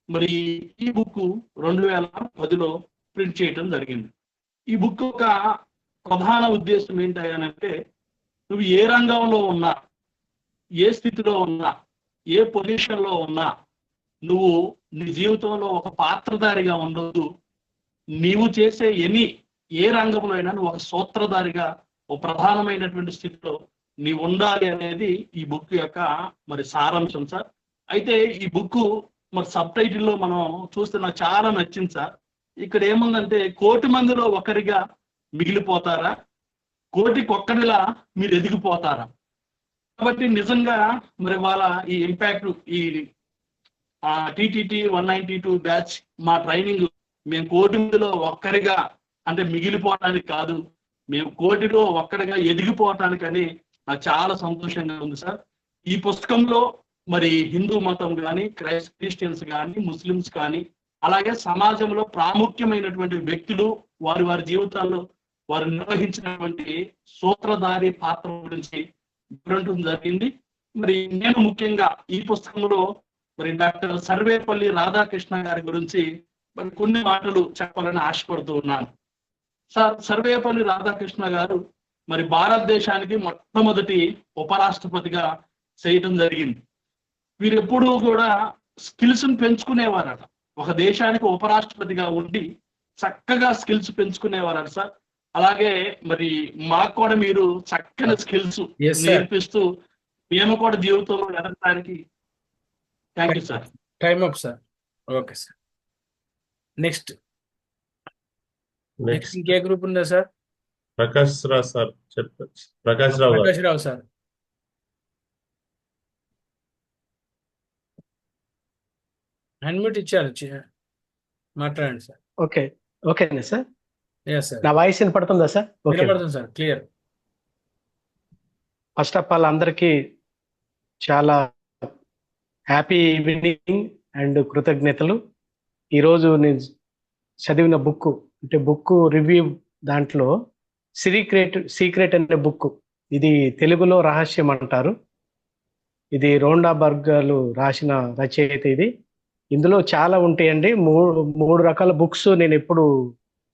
Speaker 11: మరి ఈ బుక్ 2010లో ప్రింట్ చేయడం జరిగింది. ఈ బుక్ యొక్క ప్రధాన ఉద్దేశం ఏంటంటే, నువ్వు ఏ రంగంలో ఉన్నా, ఏ స్థితిలో ఉన్నా, ఏ పొజిషన్లో ఉన్నా, నువ్వు నీ జీవితంలో ఒక పాత్రధారిగా ఉండొద్దు. నీవు చేసే ఏ రంగంలో అయినా నువ్వు ఒక సూత్రధారిగా, ఒక ప్రధానమైనటువంటి స్థితిలో నీవు ఉండాలి అనేది ఈ బుక్ యొక్క మరి సారాంశం సార్. అయితే ఈ బుక్ మరి సబ్ టైటిల్లో మనం చూస్తే నాకు చాలా నచ్చింది సార్. ఇక్కడ ఏముందంటే, 1,000,000 మందిలో ఒకరిగా మిగిలిపోతారా, 1,000,000కి ఒక్కడిలా మీరు ఎదిగిపోతారా. కాబట్టి నిజంగా మరి వాళ్ళ ఈ ఇంపాక్ట్, ఈ TTT 192 బ్యాచ్ మా ట్రైనింగ్ మేము 1,000,000 మందిలో ఒక్కరిగా అంటే మిగిలిపోవటానికి కాదు, మేము 1,000,000లో ఒక్కడిగా ఎదిగిపోవటానికని నాకు చాలా సంతోషంగా ఉంది సార్. ఈ పుస్తకంలో మరి హిందూ మతం కానీ, క్రిస్టియన్స్ కానీ, ముస్లిమ్స్ కానీ, అలాగే సమాజంలో ప్రాముఖ్యమైనటువంటి వ్యక్తులు వారి వారి జీవితాల్లో వారు నిర్వహించినటువంటి సూత్రధారి పాత్ర గురించి వివరించడం జరిగింది. మరి నేను ముఖ్యంగా ఈ పుస్తకంలో మరి డాక్టర్ సర్వేపల్లి రాధాకృష్ణ గారి గురించి మరి కొన్ని మాటలు చెప్పాలని ఆశపడుతూ ఉన్నాను. సార్, సర్వేపల్లి రాధాకృష్ణ గారు మరి భారతదేశానికి మొట్టమొదటి ఉపరాష్ట్రపతిగా చేయడం జరిగింది. వీరు ఎప్పుడూ కూడా స్కిల్స్ పెంచుకునేవారట. ఒక దేశానికి ఉపరాష్ట్రపతిగా ఉండి చక్కగా స్కిల్స్ పెంచుకునేవారట సార్. అలాగే మరి మాకు కూడా మీరు చక్కని స్కిల్స్ నేర్పిస్తూ మేము కూడా జీవితంలో ఎదగడానికి. Thank you sir.
Speaker 2: Time up sir. Okay sir. Next ఇంకే గ్రూప్ ఉందా సార్?
Speaker 1: ప్రకాష్ రావు సార్ చెప్పచ్చు. ప్రకాష్ రావు
Speaker 2: సార్. అన్మ్యూట్ ఇచ్చారు, మాట్లాడండి సార్.
Speaker 16: ఓకేనా సార్?
Speaker 2: yes sir.
Speaker 16: నా వాయిస్ వినపడుతుందా సార్?
Speaker 2: వినపడుతుంది sir, clear.
Speaker 16: First of all అందరికీ చాలా హ్యాపీ ఈవినింగ్ అండ్ కృతజ్ఞతలు. ఈరోజు నేను చదివిన బుక్ అంటే బుక్ రివ్యూ దాంట్లో సీక్రెట్ అనే బుక్, ఇది తెలుగులో రహస్యం అంటారు. ఇది రోండా బర్గర్లు రాసిన రచయిత ఇది. ఇందులో చాలా ఉంటాయండి. మూడు రకాల బుక్స్ నేను ఎప్పుడు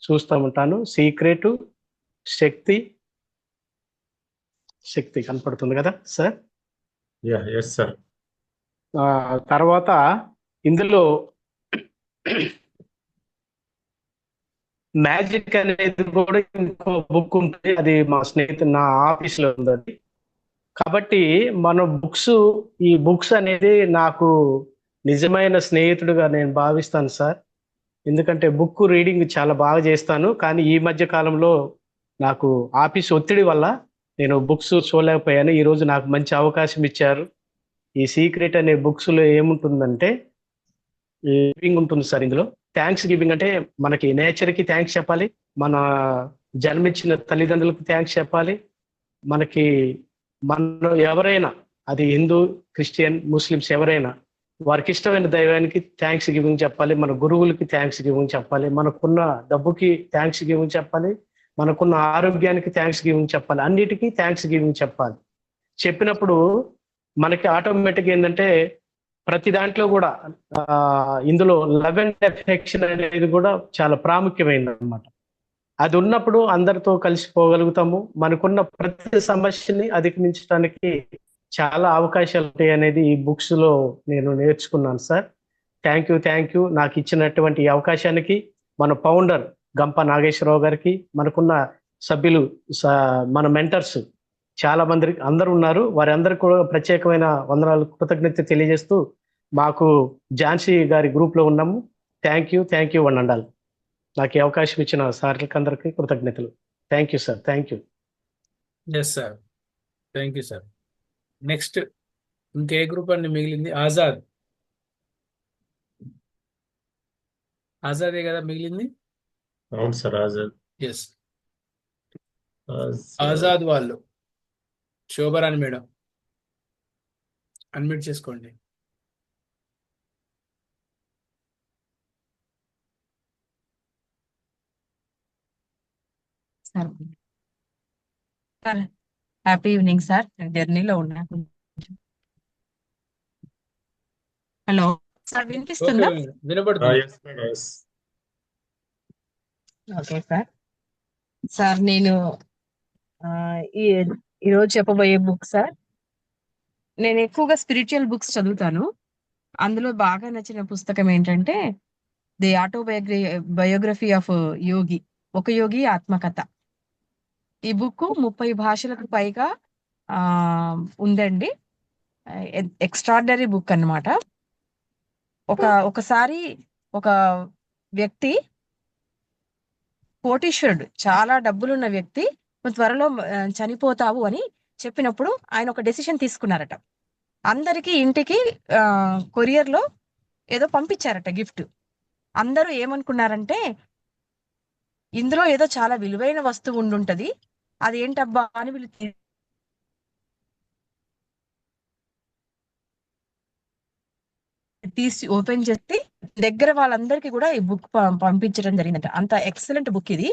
Speaker 16: చూస్తూ ఉంటాను. సీక్రెట్, శక్తి కనపడుతుంది కదా సార్?
Speaker 1: yes sir.
Speaker 16: తర్వాత ఇందులో మ్యాజిక్ అనేది కూడా ఇంకో బుక్ ఉంటుంది. అది మా స్నేహితుడు నా ఆఫీస్లో ఉంది అది. కాబట్టి మన ఈ బుక్స్ అనేది నాకు నిజమైన స్నేహితుడుగా నేను భావిస్తాను సార్. ఎందుకంటే బుక్ రీడింగ్ చాలా బాగా చేస్తాను, కానీ ఈ మధ్య కాలంలో నాకు ఆఫీస్ ఒత్తిడి వల్ల నేను బుక్స్ చూడలేకపోయాను. ఈరోజు నాకు మంచి అవకాశం ఇచ్చారు. ఈ సీక్రెట్ అనే బుక్స్లో ఏముంటుందంటే గివింగ్ ఉంటుంది సార్. ఇందులో థ్యాంక్స్ గివింగ్ అంటే మనకి నేచర్కి థ్యాంక్స్ చెప్పాలి, మన జన్మించిన తల్లిదండ్రులకు థ్యాంక్స్ చెప్పాలి, మన ఎవరైనా అది హిందూ, క్రిస్టియన్, ముస్లిమ్స్ ఎవరైనా వారికి ఇష్టమైన దైవానికి థ్యాంక్స్ గివింగ్ చెప్పాలి, మన గురువులకి థ్యాంక్స్ గివింగ్ చెప్పాలి, మనకున్న డబ్బుకి థ్యాంక్స్ గివింగ్ చెప్పాలి, మనకున్న ఆరోగ్యానికి థ్యాంక్స్ గివింగ్ చెప్పాలి, అన్నిటికీ థ్యాంక్స్ గివింగ్ చెప్పాలి. చెప్పినప్పుడు మనకి ఆటోమేటిక్ ఏంటంటే ప్రతి దాంట్లో కూడా ఇందులో లవ్ అండ్ ఎఫెక్షన్ అనేది కూడా చాలా ప్రాముఖ్యమైనది అనమాట. అది ఉన్నప్పుడు అందరితో కలిసిపోగలుగుతాము. మనకున్న ప్రతి సమస్యని అధిగమించడానికి చాలా అవకాశాలు ఉంటాయి అనేది ఈ బుక్స్ లో నేను నేర్చుకున్నాను సార్. థ్యాంక్ యూ నాకు ఇచ్చినటువంటి ఈ అవకాశానికి, మన ఫౌండర్ గంప నాగేశ్వరరావు గారికి, మనకున్న సభ్యులు, మన మెంటర్స్ చాలా మంది అందరూ ఉన్నారు, వారి అందరికి కూడా ప్రత్యేకమైన వందనాలు, కృతజ్ఞత తెలియజేస్తూ మాకు ఝాన్సీ గారి గ్రూప్ లో ఉన్నాము. Thank you one and all. నాకు ఈ అవకాశం ఇచ్చిన సార్లకి అందరికీ కృతజ్ఞతలు. Thank you sir, thank you.
Speaker 2: Yes sir, thank you sir. Next ఇంకే గ్రూప్ అండి మిగిలింది? ఆజాదే కదా మిగిలింది?
Speaker 1: అవును సార్, ఆజాద్.
Speaker 2: ఎస్, ఆజాద్ వాళ్ళు శోభరాణి మేడం అన్మ్యూట్ చేసుకోండి.
Speaker 18: Sir happy evening sir. జర్నీలో ఉన్నా. హలో సార్, వినిపిస్తుందా?
Speaker 2: వినపడుతుంది.
Speaker 1: yes madam, yes.
Speaker 18: Okay sir. Sir నేను ఆ, ఈ ఈరోజు చెప్పబోయే బుక్ సార్, నేను ఎక్కువగా స్పిరిచువల్ బుక్స్ చదువుతాను. అందులో బాగా నచ్చిన పుస్తకం ఏంటంటే ది బయోగ్రఫీ ఆఫ్ యోగి, ఒక యోగి ఆత్మకథ. ఈ బుక్ 30 భాషలకు పైగా ఆ ఉందండి. ఎక్స్ట్రాడినరీ బుక్ అన్నమాట. ఒకసారి ఒక వ్యక్తి, కోటీశ్వరుడు, చాలా డబ్బులున్న వ్యక్తి, "నువ్వు త్వరలో చనిపోతావు" అని చెప్పినప్పుడు ఆయన ఒక డెసిషన్ తీసుకున్నారట. అందరికీ ఇంటికి కొరియర్ లో ఏదో పంపించారట గిఫ్ట్. అందరూ ఏమనుకున్నారంటే ఇందులో ఏదో చాలా విలువైన వస్తువు ఉండుంటది, అది ఏంటబ్బా అని వీళ్ళు తీసి ఓపెన్ చేసి దగ్గర వాళ్ళందరికీ కూడా ఈ బుక్ పంపించడం జరిగిందంట. అంత ఎక్సలెంట్ బుక్ ఇది.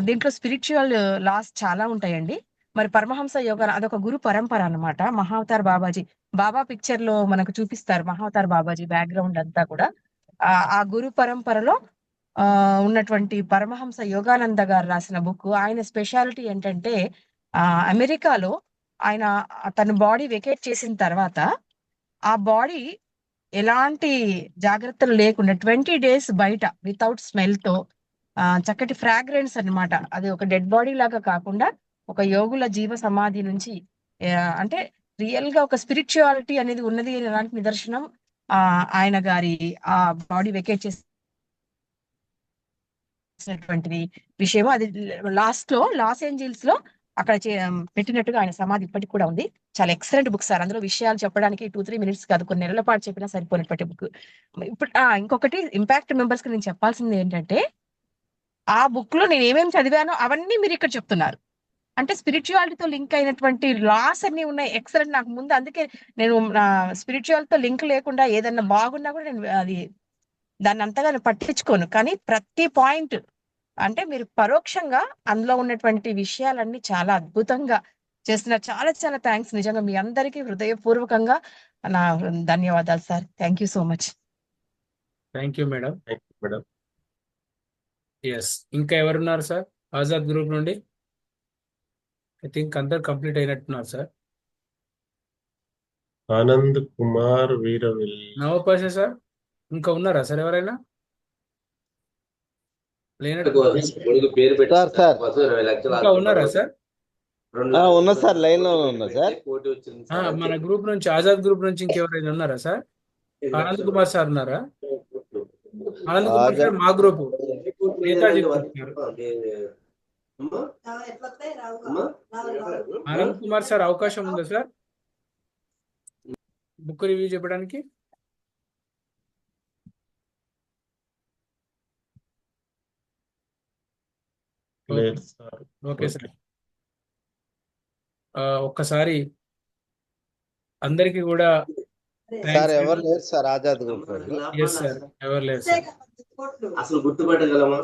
Speaker 18: దీంట్లో స్పిరిచువల్ లాస్ చాలా ఉంటాయండి. మరి పరమహంస యోగా అదొక గురు పరంపర అన్నమాట. మహావతార్ బాబాజీ, బాబా పిక్చర్ లో మనకు చూపిస్తారు మహావతార్ బాబాజీ బ్యాక్గ్రౌండ్ అంతా కూడా. ఆ గురు పరంపరలో ఉన్నటువంటి పరమహంస యోగానంద గారు రాసిన బుక్. ఆయన స్పెషాలిటీ ఏంటంటే అమెరికాలో ఆయన తన బాడీ వెకేట్ చేసిన తర్వాత ఆ బాడీ ఎలాంటి జాగ్రత్తలు లేకుండా 20 days బయట వితౌట్ స్మెల్ తో చక్కటి ఫ్రాగ్రెన్స్ అన్నమాట. అది ఒక డెడ్ బాడీ లాగా కాకుండా ఒక యోగుల జీవ సమాధి నుంచి అంటే రియల్ గా ఒక స్పిరిచువాలిటీ అనేది ఉన్నది అలాంటి నిదర్శనం ఆయన గారి ఆ బాడీ వెకేట్ చేసినటువంటిది విషయం. అది లాస్ట్ లో లాస్ ఏంజల్స్ లో అక్కడ పెట్టినట్టుగా ఆయన సమాధి ఇప్పటికి కూడా ఉంది. చాలా ఎక్సలెంట్ బుక్ సార్. అందులో విషయాలు చెప్పడానికి 2-3 minutes కాదు, కొన్ని నెలల పాటు చెప్పినా సరిపోయినటువంటి బుక్. ఇప్పుడు ఇంకొకటి ఇంపాక్ట్ మెంబర్స్ కి నేను చెప్పాల్సింది ఏంటంటే, ఆ బుక్ లో నేను ఏమేమి చదివానో అవన్నీ మీరు ఇక్కడ చెప్తున్నారు. అంటే స్పిరిచువాలిటీతో లింక్ అయినటువంటి లాస్ అన్ని ఉన్నాయి. ఎక్సలెంట్. నాకు ముందు అందుకే నేను స్పిరిచువాలిటీతో లింక్ లేకుండా ఏదన్నా బాగున్నా కూడా నేను దాన్ని అంతగా పట్టించుకోను. కానీ ప్రతి పాయింట్ అంటే మీరు పరోక్షంగా అందులో ఉన్నటువంటి విషయాలన్నీ చాలా అద్భుతంగా చేస్తున్నారు. చాలా చాలా థ్యాంక్స్. నిజంగా మీ అందరికీ హృదయపూర్వకంగా నా ధన్యవాదాలు sir. Thank you so much.
Speaker 2: Thank you madam. Yes, ఇంకా ఎవరున్నారు సార్ ఆజాద్ గ్రూప్ నుండి? ఐ థింక్ అందరు కంప్లీట్ అయినట్టున్నారు సార్.
Speaker 1: ఆనంద్ కుమార్ వీరవెల్లి,
Speaker 2: నవపాష సార్, ఇంకా ఉన్నారా సార్ ఎవరైనా? లేనట్టు ఇంకా ఉన్నారా సార్?
Speaker 19: ఉన్నా సార్, లైన్ లో ఉన్నా సార్.
Speaker 2: మన గ్రూప్ నుంచి, ఆజాద్ గ్రూప్ నుంచి ఇంకెవరైనా ఉన్నారా సార్? ఆనంద్ కుమార్ సార్ ఉన్నారా? ఆనంద్ కుమార్ సార్ మా group Netaji group sir. Anand Kumar sir అవకాశం ఉందా సార్ బుక్ రివ్యూ చెప్పడానికి?
Speaker 1: లేదు సార్.
Speaker 2: Okay sir. ఒక్కసారి అందరికి కూడా
Speaker 19: సార్ ఎవరు లేరు sir Azad group.
Speaker 2: Yes sir, ఎవరు లేరు సార్.
Speaker 19: అసలు గుర్తుపట్టగలమా?